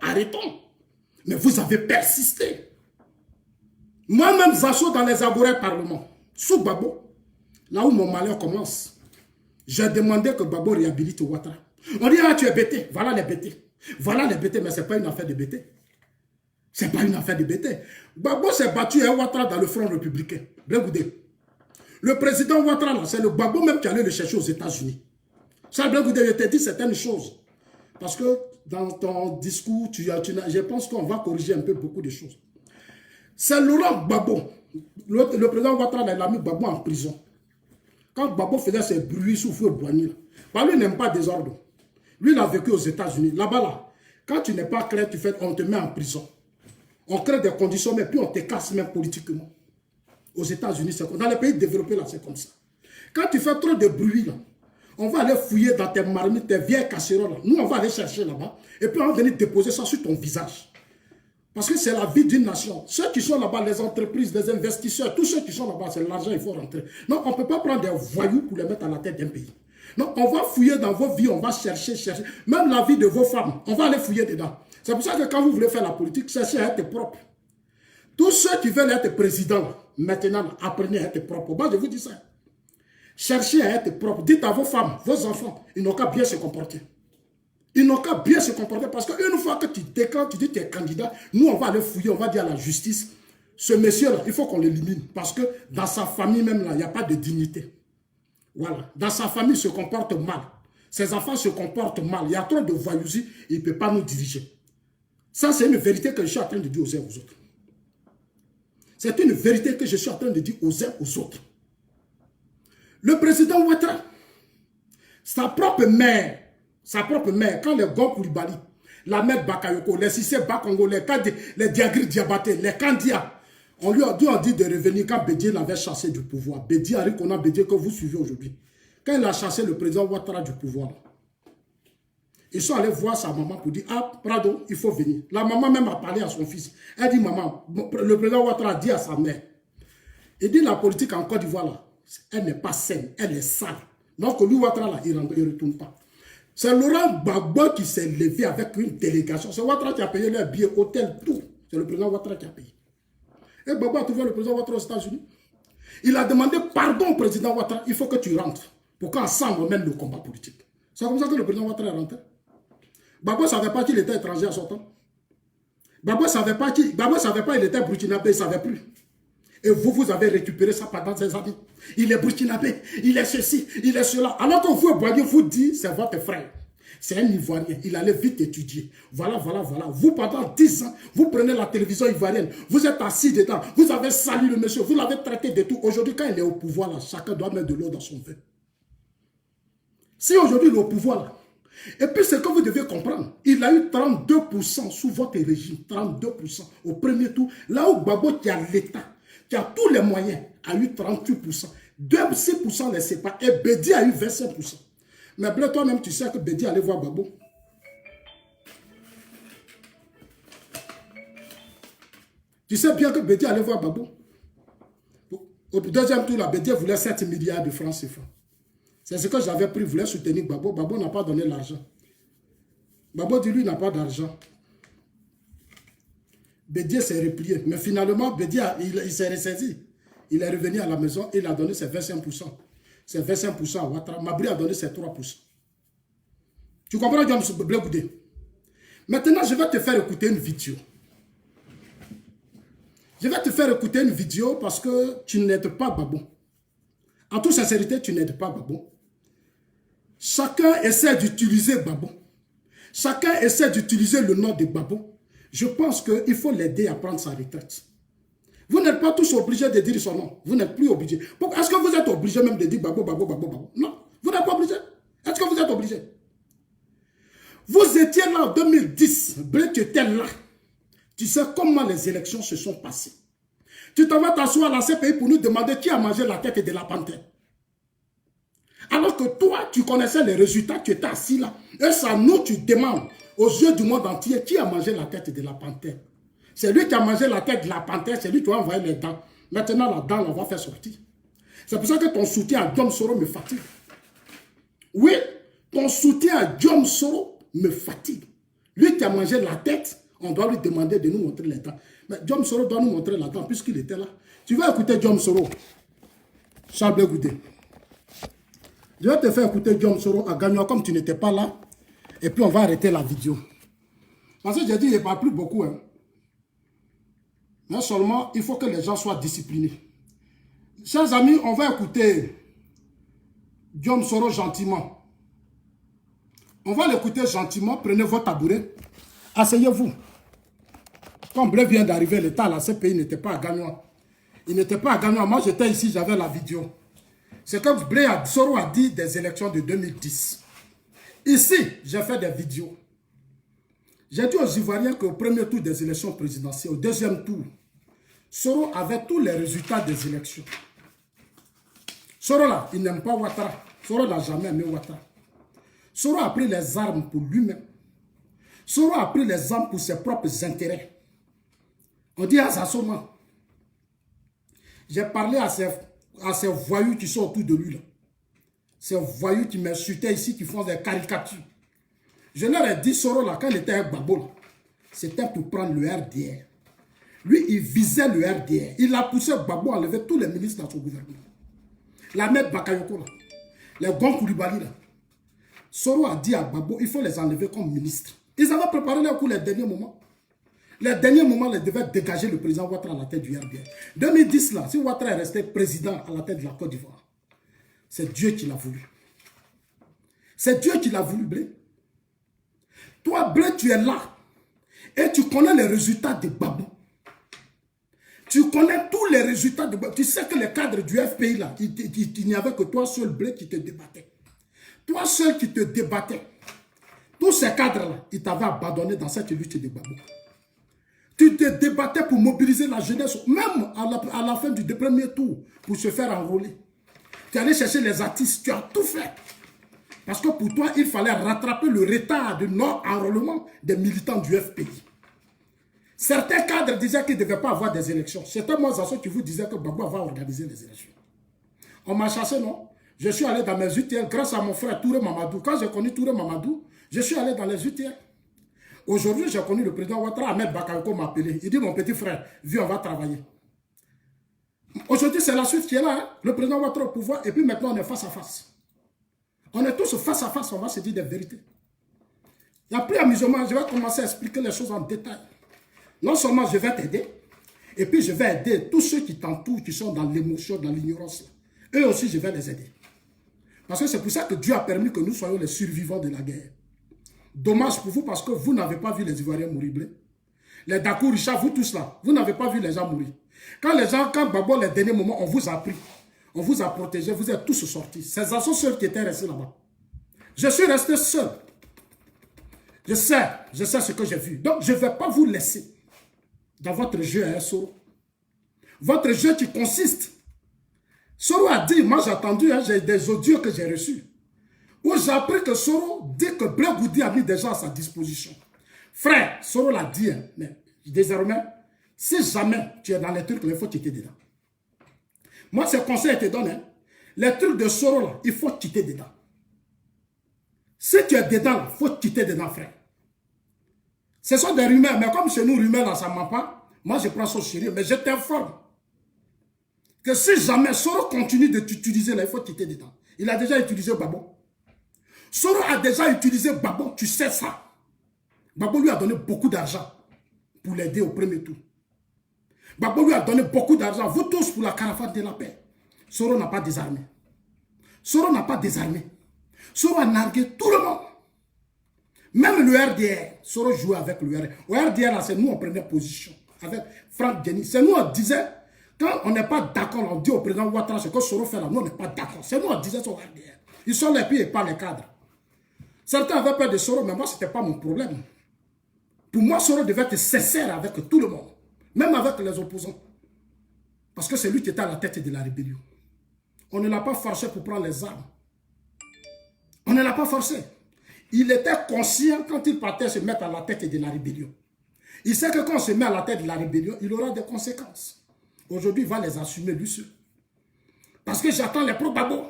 [SPEAKER 1] Mais vous avez persisté. Moi-même, Zacho dans les Agorais Parlement, sous Gbagbo, là où mon malheur commence, j'ai demandé que Gbagbo réhabilite Ouattara. On dit, ah, tu es bêté, voilà les bêtés. Voilà les bêtés, mais ce n'est pas une affaire de bêtés. Ce n'est pas une affaire de bêtés. Gbagbo s'est battu à Ouattara dans le front républicain. Blegoudé. Le président Ouattara, c'est le Gbagbo même qui allait le chercher aux États-Unis. Charles Blegoudé, je t'ai dit certaines choses. Parce que dans ton discours, je pense qu'on va corriger un peu beaucoup de choses. C'est Laurent Gbagbo. Le président Ouattara, il a mis Gbagbo en prison. Quand Gbagbo faisait ses bruits sous feu Boigny, lui n'aime pas désordre. Lui, il a vécu aux États-Unis. Là-bas, là, quand tu n'es pas clair, on te met en prison. On crée des conditions, mais puis on te casse même politiquement. Aux États-Unis, c'est comme ça. Dans les pays développés, là, c'est comme ça. Quand tu fais trop de bruit, là, on va aller fouiller dans tes marmites, tes vieilles casseroles. Là. Nous, on va aller chercher là-bas. Et puis, on va venir déposer ça sur ton visage. Parce que c'est la vie d'une nation. Ceux qui sont là-bas, les entreprises, les investisseurs, tous ceux qui sont là-bas, c'est l'argent, il faut rentrer. Non, on ne peut pas prendre des voyous pour les mettre à la tête d'un pays. Non, on va fouiller dans vos vies, on va chercher. Même la vie de vos femmes, on va aller fouiller dedans. C'est pour ça que quand vous voulez faire la politique, cherchez à être propre. Tous ceux qui veulent être président, maintenant, apprenez à être propre. Moi, je vous dis ça. Cherchez à être propre. Dites à vos femmes, vos enfants, ils n'ont qu'à bien se comporter. Ils n'ont qu'à bien se comporter parce qu'une fois que tu déclares, tu dis que tu es candidat, nous, on va aller fouiller, on va dire à la justice, ce monsieur-là, il faut qu'on l'élimine parce que dans sa famille même, là, il n'y a pas de dignité. Voilà. Dans sa famille, il se comporte mal. Ses enfants se comportent mal. Il y a trop de voyousie, il ne peut pas nous diriger. Ça, c'est une vérité que je suis en train de dire aux uns aux autres. C'est une vérité que je suis en train de dire aux uns aux autres. Le président Ouattara, sa propre mère, quand les Gons Koulibaly, la mère Bakayoko, les Sissé Bakongo, les Diagri Diabaté, les Kandia, on lui a dit de revenir quand Bédié l'avait chassé du pouvoir. Bédié, Arikona Bédié, que vous suivez aujourd'hui. Quand il a chassé le président Ouattara du pouvoir, ils sont allés voir sa maman pour dire, ah, pardon, il faut venir. La maman même a parlé à son fils. Elle dit, maman, le président Ouattara a dit à sa mère, il dit, la politique en Côte d'Ivoire, là, elle n'est pas saine, elle est sale. Donc, lui, Ouattara, là, il ne retourne pas. C'est Laurent Gbagbo qui s'est levé avec une délégation. C'est Ouattara qui a payé leur billet, hôtel, tout. C'est le président Ouattara qui a payé. Et Gbagbo a trouvé le président Ouattara aux États-Unis. Il a demandé pardon au président Ouattara, il faut que tu rentres pour qu'ensemble on mène le combat politique. C'est comme ça que le président Ouattara est rentré. Gbagbo ne savait pas qu'il était étranger à son temps. Gbagbo ne savait pas qu'il était burkinabé, il ne savait plus. Et vous avez récupéré ça pendant ces années. Il est burkinabé, il est ceci, il est cela. Alors que vous, Boigny, vous dit, c'est votre frère. C'est un Ivoirien, il allait vite étudier. Voilà. Vous, pendant 10 ans, vous prenez la télévision ivoirienne, vous êtes assis dedans, vous avez sali le monsieur, vous l'avez traité de tout. Aujourd'hui, quand il est au pouvoir, là, chacun doit mettre de l'eau dans son vin. Si aujourd'hui il est au pouvoir, là, et puis ce que vous devez comprendre, il a eu 32% sous votre régime, 32% au premier tour. Là où Gbagbo, qui a l'État, qui a tous les moyens, a eu 38%. 6% les séparent et Bédi a eu 25%. Mais Blé, toi-même, tu sais que Bédi allait voir Gbagbo. Tu sais bien que Bédi allait voir Gbagbo. Au deuxième tour, la Bédi voulait 7 milliards de francs CFA. C'est ce que j'avais pris, voulait soutenir Gbagbo. Gbagbo n'a pas donné l'argent. Gbagbo dit lui n'a pas d'argent. Bédié s'est replié. Mais finalement, Bédié, il s'est ressaisi. Il est revenu à la maison et il a donné ses 25%. Ses 25% à Ouattara. Mabri a donné ses 3%. Tu comprends, James Blegoudé? Maintenant, je vais te faire écouter une vidéo. Je vais te faire écouter une vidéo parce que tu n'aides pas Gbagbo. En toute sincérité, tu n'aides pas Gbagbo. Chacun essaie d'utiliser Gbagbo. Chacun essaie d'utiliser le nom de Gbagbo. Je pense qu'il faut l'aider à prendre sa retraite. Vous n'êtes pas tous obligés de dire son nom. Vous n'êtes plus obligés. Est-ce que vous êtes obligés même de dire Gbagbo, Gbagbo, Gbagbo, Gbagbo? Non, vous n'êtes pas obligés. Est-ce que vous êtes obligés? Vous étiez là en 2010. Blé, tu étais là. Tu sais comment les élections se sont passées. Tu t'en vas t'asseoir à la CPI pour nous demander qui a mangé la tête de la panthère. Alors que toi, tu connaissais les résultats, tu étais assis là. Et ça, nous, tu demandes aux yeux du monde entier qui a mangé la tête de la panthère. C'est lui qui a mangé la tête de la panthère, c'est lui qui a envoyé les dents. Maintenant, la dent, on va faire sortir. C'est pour ça que ton soutien à Diom Soro me fatigue. Oui, ton soutien à Diom Soro me fatigue. Lui qui a mangé la tête, on doit lui demander de nous montrer les dents. Mais Diom Soro doit nous montrer la dent puisqu'il était là. Tu vas écouter Diom Soro. Charles Goudé. Je vais te faire écouter Diom Soro à Gagnon comme tu n'étais pas là. Et puis on va arrêter la vidéo. Parce que j'ai dit, il ne parle plus beaucoup. Hein. Mais seulement, il faut que les gens soient disciplinés. Chers amis, on va écouter Diom Soro gentiment. On va l'écouter gentiment. Prenez votre tabouret. Asseyez-vous. Comme Blé vient d'arriver, l'État à la CPI n'était pas à Gagnon. Il n'était pas à Gagnon. Moi, j'étais ici, j'avais la vidéo. C'est comme Blé Soro a dit des élections de 2010. Ici, j'ai fait des vidéos. J'ai dit aux Ivoiriens qu'au premier tour des élections présidentielles, au deuxième tour, Soro avait tous les résultats des élections. Soro là, il n'aime pas Ouattara. Soro n'a jamais aimé Ouattara. Soro a pris les armes pour lui-même. Soro a pris les armes pour ses propres intérêts. On dit à Sassoma. J'ai parlé à ces voyous qui sont autour de lui là. Ces voyous qui m'insultaient ici, qui font des caricatures. Je leur ai dit, Soro là, quand il était avec Gbagbo, c'était pour prendre le RDR. Lui, il visait le RDR. Il a poussé Gbagbo à enlever tous les ministres dans son gouvernement. La mère Bakayoko là, les Gon Koulibaly là. Soro a dit à Gbagbo, il faut les enlever comme ministres. Ils avaient préparé leur coup les derniers moments. Les derniers moments, ils devaient dégager le président Ouattara à la tête du RDR. 2010 là, si Ouattara est resté président à la tête de la Côte d'Ivoire, c'est Dieu qui l'a voulu. C'est Dieu qui l'a voulu, Blé. Toi, Blé, tu es là. Et tu connais les résultats de Gbagbo. Tu connais tous les résultats de Gbagbo. Tu sais que les cadres du FPI, là, il n'y avait que toi seul, Blé, qui te débattait. Toi seul qui te débattais. Tous ces cadres-là, ils t'avaient abandonné dans cette lutte de Gbagbo. Tu te débattais pour mobiliser la jeunesse, même à la fin du premier tour, pour se faire enrôler. Tu allais chercher les artistes, tu as tout fait. Parce que pour toi, il fallait rattraper le retard de non-enrôlement des militants du FPI. Certains cadres disaient qu'ils ne devaient pas avoir des élections. C'était moi, Zasso, qui vous disait que Gbagbo va organiser les élections. On m'a chassé, non? Je suis allé dans mes UTL grâce à mon frère Touré Mamadou. Quand j'ai connu Touré Mamadou, je suis allé dans les UTL. Aujourd'hui, j'ai connu le président Ouattara, Ahmed Bakayoko m'a appelé. Il dit, mon petit frère, viens, on va travailler. Aujourd'hui, c'est la suite qui est là. Hein? Le président Ouattara au pouvoir, et puis maintenant, on est face à face. On est tous face à face, on va se dire des vérités. Il n'y a plus amusement, je vais commencer à expliquer les choses en détail. Non seulement je vais t'aider, et puis je vais aider tous ceux qui t'entourent, qui sont dans l'émotion, dans l'ignorance. Eux aussi, je vais les aider. Parce que c'est pour ça que Dieu a permis que nous soyons les survivants de la guerre. Dommage pour vous parce que vous n'avez pas vu les Ivoiriens mourir. Blé. Les Dakou, Richard, vous tous là, vous n'avez pas vu les gens mourir. Quand Gbagbo, les derniers moments, on vous a pris, on vous a protégé, vous êtes tous sortis. C'est Zasso seul qui était resté là-bas. Je suis resté seul. Je sais ce que j'ai vu. Donc, je ne vais pas vous laisser dans votre jeu, hein, Soro. Votre jeu qui consiste. Soro a dit, moi j'ai entendu, hein, j'ai des audios que j'ai reçus, où j'ai appris que Soro dit que Blé Goudé a mis des gens à sa disposition. Frère, Soro l'a dit, hein, mais désormais, si jamais tu es dans les trucs, il faut quitter dedans. Moi, ce conseil je te donne, hein, les trucs de Soro, là, il faut quitter dedans. Si tu es dedans, il faut quitter dedans, frère. Ce sont des rumeurs, mais comme chez nous, rumeurs, là, ça ne ment pas. Moi, je prends ça au sérieux, mais je t'informe que si jamais Soro continue de t'utiliser, là, il faut quitter dedans. Il a déjà utilisé Gbagbo. Soro a déjà utilisé Gbagbo, tu sais ça. Gbagbo lui a donné beaucoup d'argent pour l'aider au premier tour. Gbagbo lui a donné beaucoup d'argent. Vous tous pour la caravane de la paix. Soro n'a pas désarmé. Soro n'a pas désarmé. Soro a nargué tout le monde. Même le RDR. Soro jouait avec le RDR. Au RDR, là, c'est nous, on prenait position. Avec Franck Denis. C'est nous, on disait, quand on n'est pas d'accord, on dit au président Ouattara, ce que Soro fait là, nous, on n'est pas d'accord. C'est nous, on disait sur RDR. Ils sont les pieds et pas les cadres. Certains avaient peur de Soro, mais moi, ce n'était pas mon problème. Pour moi, Soro devait être sincère avec tout le monde. Même avec les opposants. Parce que c'est lui qui était à la tête de la rébellion. On ne l'a pas forcé pour prendre les armes. On ne l'a pas forcé. Il était conscient quand il partait se mettre à la tête de la rébellion. Il sait que quand on se met à la tête de la rébellion, il aura des conséquences. Aujourd'hui, il va les assumer lui seul. Parce que j'attends les pro-Gbagbo.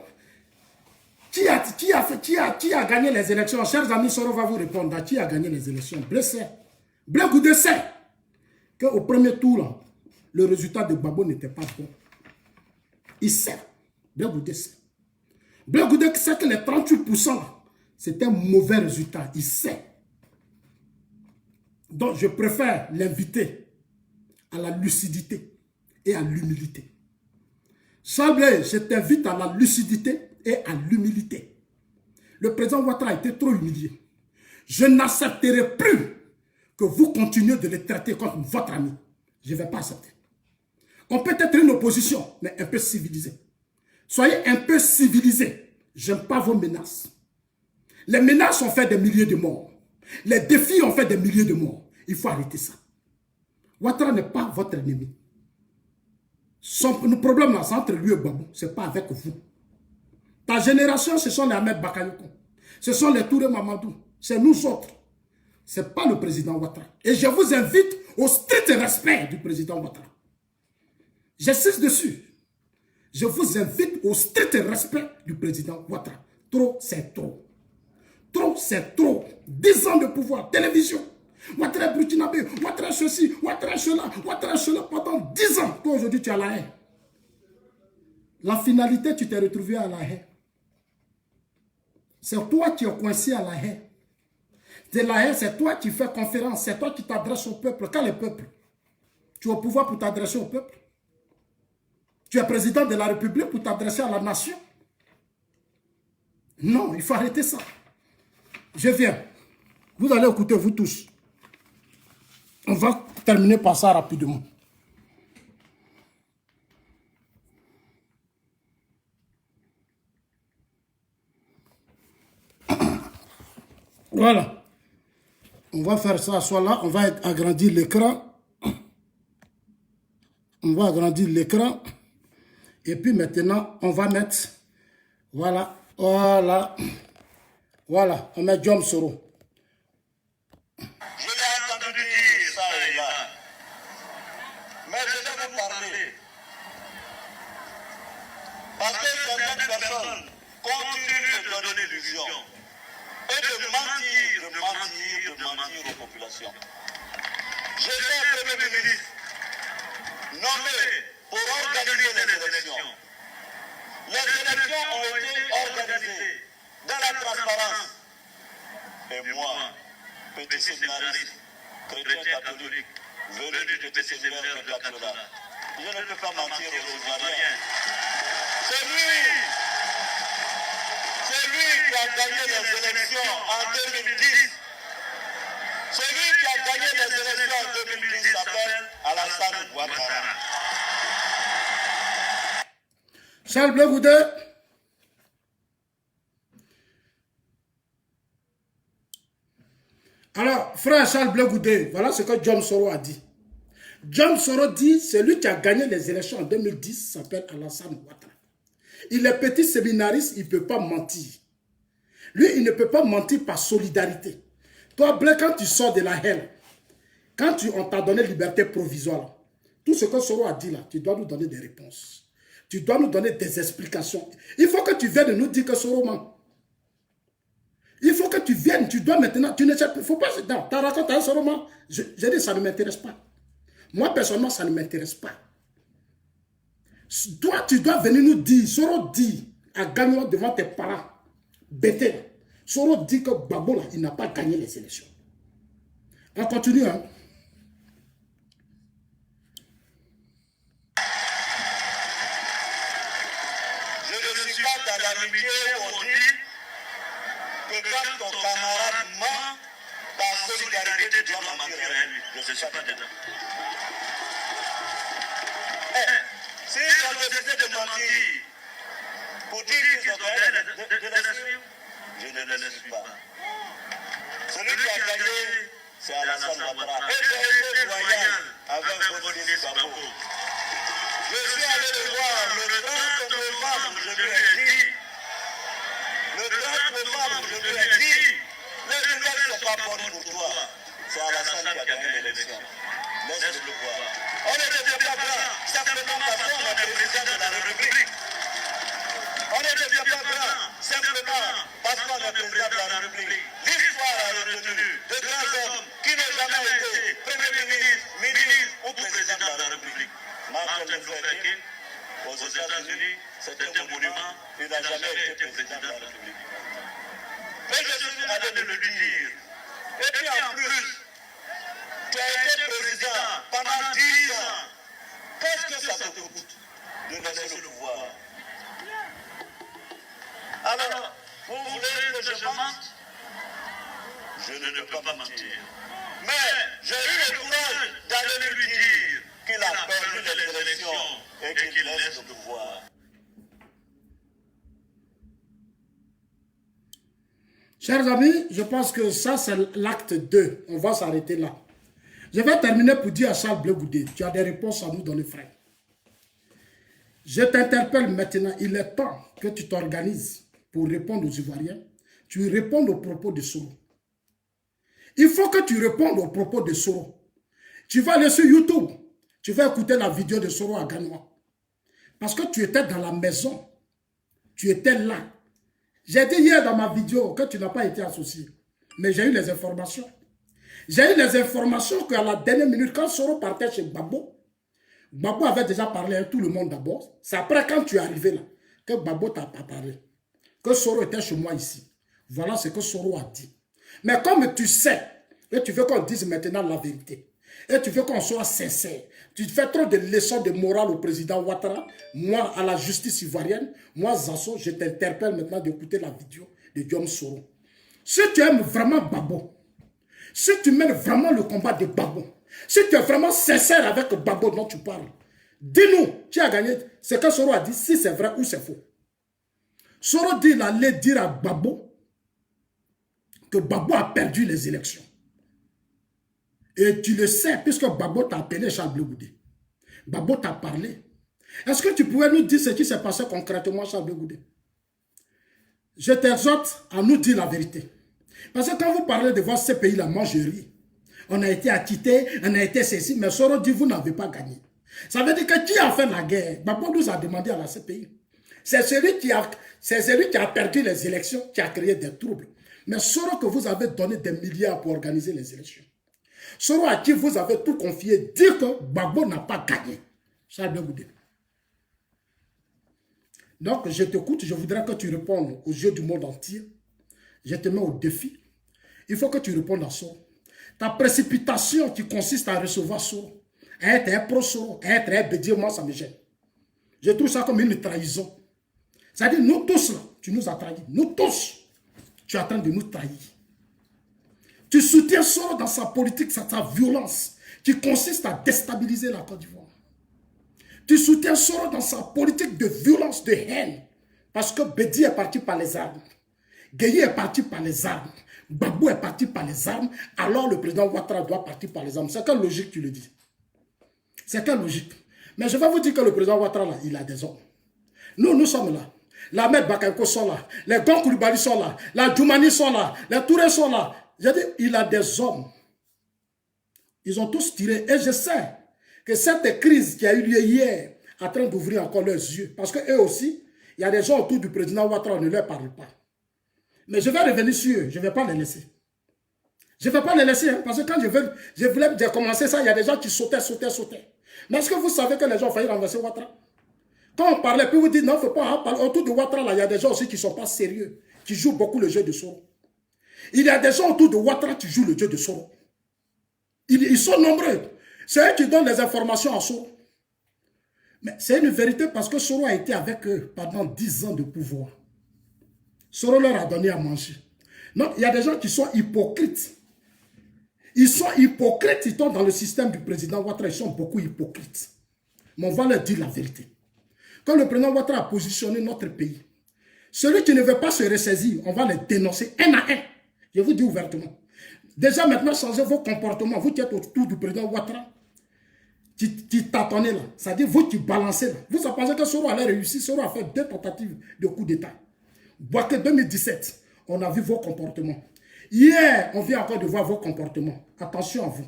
[SPEAKER 1] Qui a gagné les élections? Chers amis, Soro va vous répondre. Qui a gagné les élections? Blessé. Blé Goudé sait qu'au premier tour, là, le résultat de Gbagbo n'était pas bon. Il sait. Blé Goudé sait. Blé Goudé sait que les 38%, c'était un mauvais résultat. Il sait. Donc, je préfère l'inviter à la lucidité et à l'humilité. Charles, je t'invite à la lucidité et à l'humilité. Le président Ouattara a été trop humilié. Je n'accepterai plus que vous continuiez de les traiter comme votre ami. Je ne vais pas accepter. On peut être une opposition, mais un peu civilisée. Soyez un peu civilisés. Je n'aime pas vos menaces. Les menaces ont fait des milliers de morts. Les défis ont fait des milliers de morts. Il faut arrêter ça. Ouattara n'est pas votre ennemi. Le problème là, c'est entre lui et Gbagbo. Ce n'est pas avec vous. Ta génération, ce sont les Ahmed Bakayoko. Ce sont les Touré Mamadou. C'est nous autres. Ce n'est pas le président Ouattara. Et je vous invite au strict respect du président Ouattara. J'insiste dessus. Je vous invite au strict respect du président Ouattara. Trop, c'est trop. Trop, c'est trop. 10 ans de pouvoir, télévision. Ouattara Burkinabé, Ouattara ceci, Ouattara cela, pendant 10 ans. Toi, aujourd'hui, tu es à la haie. La finalité, tu t'es retrouvé à la haie. C'est toi qui es coincé à la haie. De la haie, c'est toi qui fais conférence, c'est toi qui t'adresses au peuple. Quand le peuple, tu es au pouvoir pour t'adresser au peuple. Tu es président de la République pour t'adresser à la nation. Non, il faut arrêter ça. Je viens. Vous allez écouter, vous tous. On va terminer par ça rapidement. Voilà. On va faire ça, soit là, on va agrandir l'écran. On va agrandir l'écran. Et puis maintenant, on va mettre, voilà, voilà, voilà, on met Jom Soro.
[SPEAKER 3] Je l'ai entendu dire ça et là. Mais je vais vous parler. Parce que certaines personnes continuent de donner l'illusion et de mentir aux populations. J'étais Premier ministre nommé pour organiser les élections. Les élections ont été organisées dans la transparence. Et moi, petit séminariste, chrétien catholique, venu du petit séminaire de Catalogne, je ne peux pas mentir aux Ivoiriens. C'est lui qui a gagné les élections en 2010. Celui qui a gagné les élections en 2010 s'appelle Alassane Ouattara.
[SPEAKER 1] Charles Blé Goudé. Alors, frère Charles Blé Goudé, voilà ce que Jom Soro a dit. Jom Soro dit, celui qui a gagné les élections en 2010 s'appelle Alassane Ouattara. Il est petit séminariste, il ne peut pas mentir. Lui, il ne peut pas mentir par solidarité. Toi, Blé, quand tu sors de la haine, quand on t'a donné liberté provisoire, tout ce que Soro a dit là, tu dois nous donner des réponses. Tu dois nous donner des explications. Il faut que tu viennes nous dire que Soro ment. Il faut que tu viennes, tu dois maintenant, tu ne sais pas, il faut pas, non, tu as raconté un Soro ment. Je dis, ça ne m'intéresse pas. Moi, personnellement, ça ne m'intéresse pas. Toi, tu dois venir nous dire, Soro dit, à gagner devant tes parents, bêtés. Soro dit que Gbagbo, là, il n'a pas gagné les élections. On continue, hein.
[SPEAKER 3] ton camarade ment, par solidarité, tu dois mentir à lui. Je ne suis pas dedans. Si ils ont décidé de mentir pour dire qu'ils ont gagné de la suivre, je ne le suis pas. Celui qui a gagné, c'est Alassane Ouattara. Et j'ai été loyal avec Boris Babo. Je suis allé le voir le 30 novembre, je lui ai dit. Le 30 novembre, je lui ai dit, les nouvelles ne sont pas bonnes pour toi. C'est Alassane qui a gagné l'élection. Laisse-le voir. On ne devient pas grand, simplement parce qu'on est président de la République. On ne devient pas grand, simplement parce qu'on est président de la République. L'histoire a retenu de grands hommes qui n'ont jamais été Premier ministre, ministre ou président de la République. Martin Luther King, aux États-Unis, c'est un monument, il n'a jamais été président de la République. Mais je suis allé de le dire. Et puis en plus, tu as été président pendant 10 ans. Qu'est-ce que ça te coûte de laisser le pouvoir? Alors, vous voulez que je mente? Je ne peux pas mentir. Mais j'ai eu le courage d'aller lui dire qu'il a perdu les élections et qu'il laisse le pouvoir.
[SPEAKER 1] Chers amis, je pense que ça c'est l'acte 2. On va s'arrêter là. Je vais terminer pour dire à Charles Blé Goudé, tu as des réponses à nous donner, frère. Je t'interpelle maintenant, il est temps que tu t'organises pour répondre aux Ivoiriens. Tu réponds aux propos de Soro. Il faut que tu répondes aux propos de Soro. Tu vas aller sur YouTube, tu vas écouter la vidéo de Soro à Ganois. Parce que tu étais dans la maison, tu étais là. J'ai dit hier dans ma vidéo que tu n'as pas été associé. Mais j'ai eu les informations. J'ai eu les informations qu'à la dernière minute, quand Soro partait chez Babo, Babo avait déjà parlé à tout le monde d'abord. C'est après quand tu es arrivé là, que Babo t'a pas parlé. Que Soro était chez moi ici. Voilà ce que Soro a dit. Mais comme tu sais, et tu veux qu'on dise maintenant la vérité, et tu veux qu'on soit sincère, tu fais trop de leçons de morale au président Ouattara, moi à la justice ivoirienne, moi Zasso, je t'interpelle maintenant d'écouter la vidéo de Guillaume Soro. Si tu aimes vraiment Babo, si tu mènes vraiment le combat de Babo, si tu es vraiment sincère avec Babo dont tu parles, dis-nous, tu as gagné. C'est que Soro a dit, si c'est vrai ou c'est faux. Soro dit, il allait dire à Babo que Babo a perdu les élections. Et tu le sais, puisque Babo t'a appelé Charles Blé Goudé. Babo t'a parlé. Est-ce que tu pouvais nous dire ce qui s'est passé concrètement, Charles Blé Goudé? Je t'exhorte à nous dire la vérité. Parce que quand vous parlez de voir ces pays-là, moi je ris. On a été acquittés, on a été ceci, mais Soro dit vous n'avez pas gagné. Ça veut dire que qui a fait la guerre? Babo nous a demandé à la CPI. C'est celui qui a perdu les élections qui a créé des troubles. Mais Soro que vous avez donné des milliards pour organiser les élections. Soro à qui vous avez tout confié, dit que Babo n'a pas gagné. Charles Blé Goudé. Donc je t'écoute, je voudrais que tu répondes aux yeux du monde entier. Je te mets au défi. Il faut que tu répondes à Soro. Ta précipitation qui consiste à recevoir Soro, à être un pro-Soro, à être un bédier, moi ça me gêne. Je trouve ça comme une trahison. C'est-à-dire, nous tous, là, tu nous as trahis. Nous tous, tu es en train de nous trahir. Tu soutiens Soro dans sa politique, sa violence, qui consiste à déstabiliser la Côte d'Ivoire. Tu soutiens Soro dans sa politique de violence, de haine, parce que Bédi est parti par les armes. Gueye est parti par les armes. Babou est parti par les armes. Alors le président Ouattara doit partir par les armes. C'est quelle logique tu le dis? C'est quelle logique? Mais je vais vous dire que le président Ouattara, là, il a des hommes. Nous sommes là. La Mère Bakayoko sont là. Les Gon Coulibaly sont là. La Djoumani sont là. Les Touré sont là. J'ai dit, il a des hommes. Ils ont tous tiré. Et je sais que cette crise qui a eu lieu hier est en train d'ouvrir encore leurs yeux. Parce qu'eux aussi, il y a des gens autour du président Ouattara, on ne leur parle pas. Mais je vais revenir sur eux. Je ne vais pas les laisser. Je ne vais pas les laisser. Hein, parce que quand je voulais commencer ça, il y a des gens qui sautaient. Mais est-ce que vous savez que les gens ont failli renverser Ouattara? Quand on parlait, puis vous dites, non, il ne faut pas parler. Autour de Ouattara, là, il y a des gens aussi qui ne sont pas sérieux, qui jouent beaucoup le jeu de Soro. Il y a des gens autour de Ouattara qui jouent le jeu de Soro. Ils sont nombreux. C'est eux qui donnent les informations à Soro. Mais c'est une vérité parce que Soro a été avec eux pendant 10 ans de pouvoir. Soro leur a donné à manger. Non, il y a des gens qui sont hypocrites. Ils sont hypocrites, ils sont dans le système du président Ouattara, ils sont beaucoup hypocrites. Mais on va leur dire la vérité. Quand le président Ouattara a positionné notre pays, celui qui ne veut pas se ressaisir, on va les dénoncer un à un. Je vous dis ouvertement. Déjà maintenant, changez vos comportements. Vous qui êtes autour du président Ouattara, qui tâtonnez là, c'est-à-dire vous qui balancez là. Vous pensez que Soro allait réussir, Soro a fait 2 tentatives de coup d'État. Boaké 2017, on a vu vos comportements. Hier, on vient encore de voir vos comportements. Attention à vous.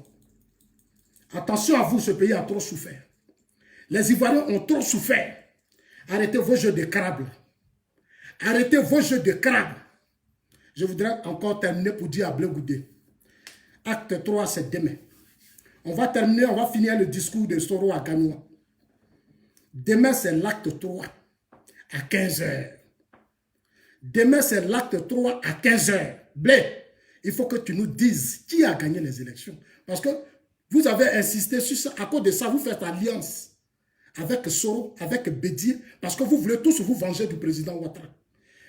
[SPEAKER 1] Attention à vous, ce pays a trop souffert. Les Ivoiriens ont trop souffert. Arrêtez vos jeux de crabe. Arrêtez vos jeux de crabe. Je voudrais encore terminer pour dire à Blé Goudé. Acte 3, c'est demain. On va terminer, on va finir le discours de Soro à Ganoua. Demain, c'est l'acte 3 à 15 h. Demain, c'est l'acte 3 à 15 h. Blé, il faut que tu nous dises qui a gagné les élections. Parce que vous avez insisté sur ça. À cause de ça, vous faites alliance avec Soro, avec Bédier, parce que vous voulez tous vous venger du président Ouattara.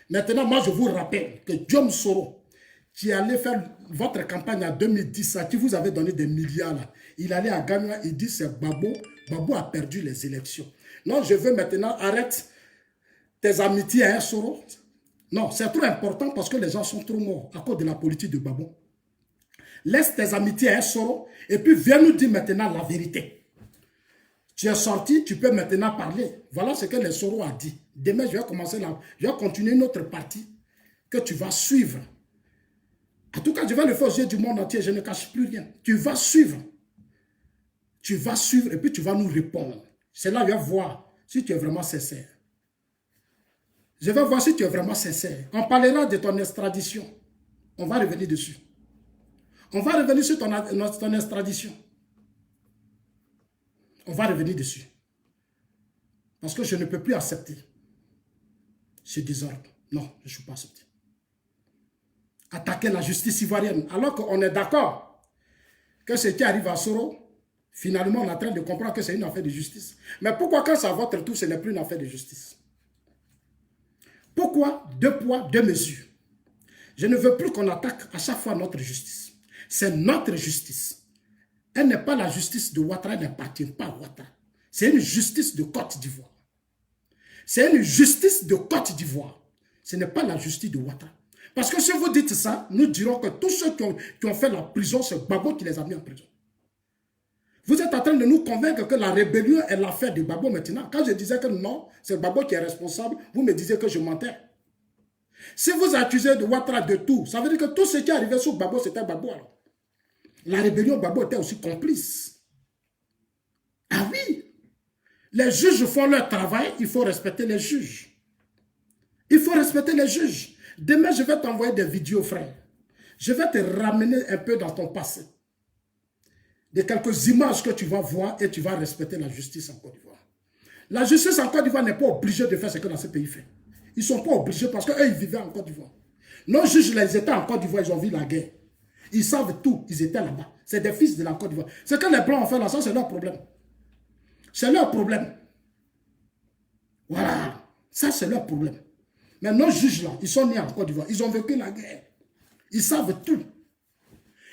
[SPEAKER 1] Maintenant, moi, je vous rappelle que Diom Soro, qui allait faire votre campagne en 2010, à qui vous avez donné des milliards, là, il allait à Ganoua, il dit c'est Babo. Babo a perdu les élections. Non, je veux maintenant, arrête tes amitiés à Soro. Non, c'est trop important parce que les gens sont trop morts à cause de la politique de Babo. Laisse tes amitiés à Soro et puis viens nous dire maintenant la vérité. Tu es sorti, tu peux maintenant parler. Voilà ce que les Soro a dit. Demain, je vais commencer là. Je vais continuer notre partie que tu vas suivre. En tout cas, je vais le faire aux yeux du monde entier. Je ne cache plus rien. Tu vas suivre. Tu vas suivre et puis tu vas nous répondre. C'est là que je vais voir si tu es vraiment sincère. Je vais voir si tu es vraiment sincère. On parlera de ton extradition. On va revenir dessus. On va revenir sur ton extradition. On va revenir dessus. Parce que je ne peux plus accepter ce désordre. Non, je ne suis pas accepté. Attaquer la justice ivoirienne. Alors qu'on est d'accord que ce qui arrive à Soro, finalement, on est en train de comprendre que c'est une affaire de justice. Mais pourquoi quand c'est à votre tour, ce n'est plus une affaire de justice? Pourquoi 2 poids, 2 mesures? Je ne veux plus qu'on attaque à chaque fois notre justice. C'est notre justice. Elle n'est pas la justice de Ouattara, elle n'appartient pas à Ouattara. C'est une justice de Côte d'Ivoire. C'est une justice de Côte d'Ivoire. Ce n'est pas la justice de Ouattara. Parce que si vous dites ça, nous dirons que tous ceux qui ont fait la prison, c'est Babo qui les a mis en prison. Vous êtes en train de nous convaincre que la rébellion est l'affaire de Babo maintenant. Quand je disais que non, c'est Babo qui est responsable, vous me disiez que je mentais. Si vous accusez de Ouattara de tout, ça veut dire que tout ce qui est arrivé sur Babo, c'était Babo alors. La rébellion, Babo était aussi complice. Ah oui! Les juges font leur travail, il faut respecter les juges. Il faut respecter les juges. Demain, je vais t'envoyer des vidéos, frère. Je vais te ramener un peu dans ton passé. De quelques images que tu vas voir et tu vas respecter la justice en Côte d'Ivoire. La justice en Côte d'Ivoire n'est pas obligée de faire ce que dans ce pays fait. Ils ne sont pas obligés parce qu'eux, ils vivaient en Côte d'Ivoire. Nos juges, ils étaient en Côte d'Ivoire, ils ont vu la guerre. Ils savent tout, ils étaient là-bas. C'est des fils de la Côte d'Ivoire. Ce que les Blancs ont fait là, ça c'est leur problème. C'est leur problème. Voilà. Ça c'est leur problème. Mais nos juges là, ils sont nés en Côte d'Ivoire. Ils ont vécu la guerre. Ils savent tout.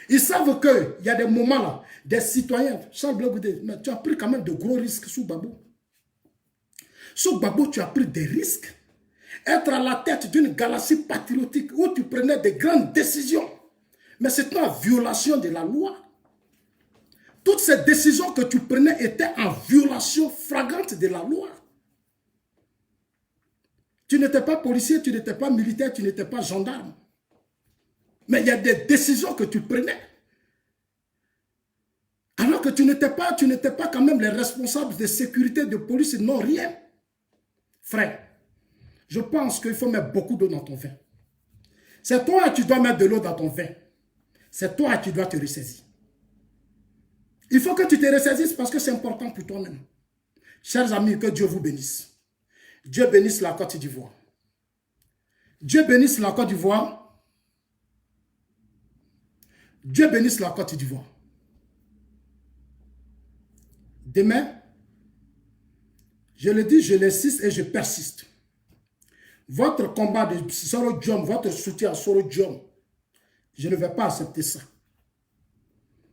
[SPEAKER 1] Ils savent qu'il y a des moments là, des citoyens, Charles Blé Goudé, mais tu as pris quand même de gros risques sous Babo. Sous Babo, tu as pris des risques. Être à la tête d'une galaxie patriotique où tu prenais de grandes décisions. Mais c'est une violation de la loi. Toutes ces décisions que tu prenais étaient en violation flagrante de la loi. Tu n'étais pas policier, tu n'étais pas militaire, tu n'étais pas gendarme. Mais il y a des décisions que tu prenais. Alors que tu n'étais pas quand même les responsables de sécurité, de police, non, rien. Frère, je pense qu'il faut mettre beaucoup d'eau dans ton vin. C'est toi qui dois mettre de l'eau dans ton vin. C'est toi qui dois te ressaisir. Il faut que tu te ressaisisses parce que c'est important pour toi-même. Chers amis, que Dieu vous bénisse. Dieu bénisse la Côte d'Ivoire. Dieu bénisse la Côte d'Ivoire. Dieu bénisse la Côte d'Ivoire. Demain, je le dis, je l'insiste et je persiste. Votre combat de Soro Diom, votre soutien à Soro Diom, Je ne vais pas accepter ça.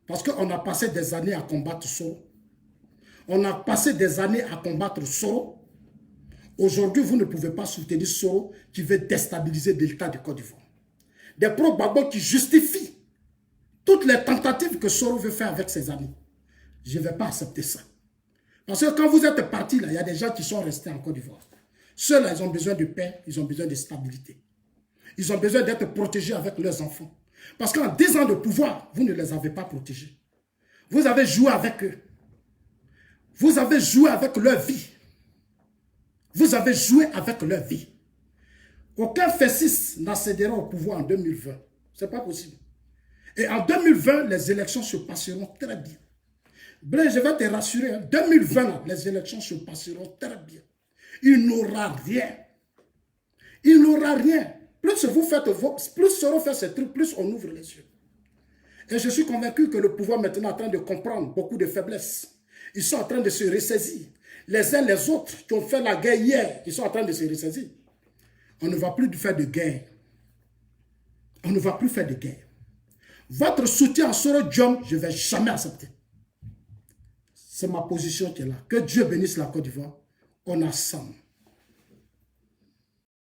[SPEAKER 1] Parce qu'on a passé des années à combattre Soro. On a passé des années à combattre Soro. Aujourd'hui, vous ne pouvez pas soutenir Soro qui veut déstabiliser l'État de Côte d'Ivoire. Des pro-Gbagbo qui justifient toutes les tentatives que Soro veut faire avec ses amis. Je ne vais pas accepter ça. Parce que quand vous êtes partis, là, il y a des gens qui sont restés en Côte d'Ivoire. Ceux-là, ils ont besoin de paix, ils ont besoin de stabilité. Ils ont besoin d'être protégés avec leurs enfants. Parce qu'en 10 ans de pouvoir, vous ne les avez pas protégés. Vous avez joué avec eux. Vous avez joué avec leur vie. Vous avez joué avec leur vie. Aucun fasciste n'accédera au pouvoir en 2020. Ce n'est pas possible. Et en 2020, les élections se passeront très bien. Blaise, je vais te rassurer, en 2020, les élections se passeront très bien. Il n'aura rien. Il n'aura rien. Plus vous faites plus Soro fait ces trucs, plus on ouvre les yeux. Et je suis convaincu que le pouvoir maintenant est en train de comprendre beaucoup de faiblesses. Ils sont en train de se ressaisir. Les uns les autres qui ont fait la guerre hier, ils sont en train de se ressaisir. On ne va plus faire de guerre. On ne va plus faire de guerre. Votre soutien à Soro Diom, je ne vais jamais accepter. C'est ma position qui est là. Que Dieu bénisse la Côte d'Ivoire. On assemble.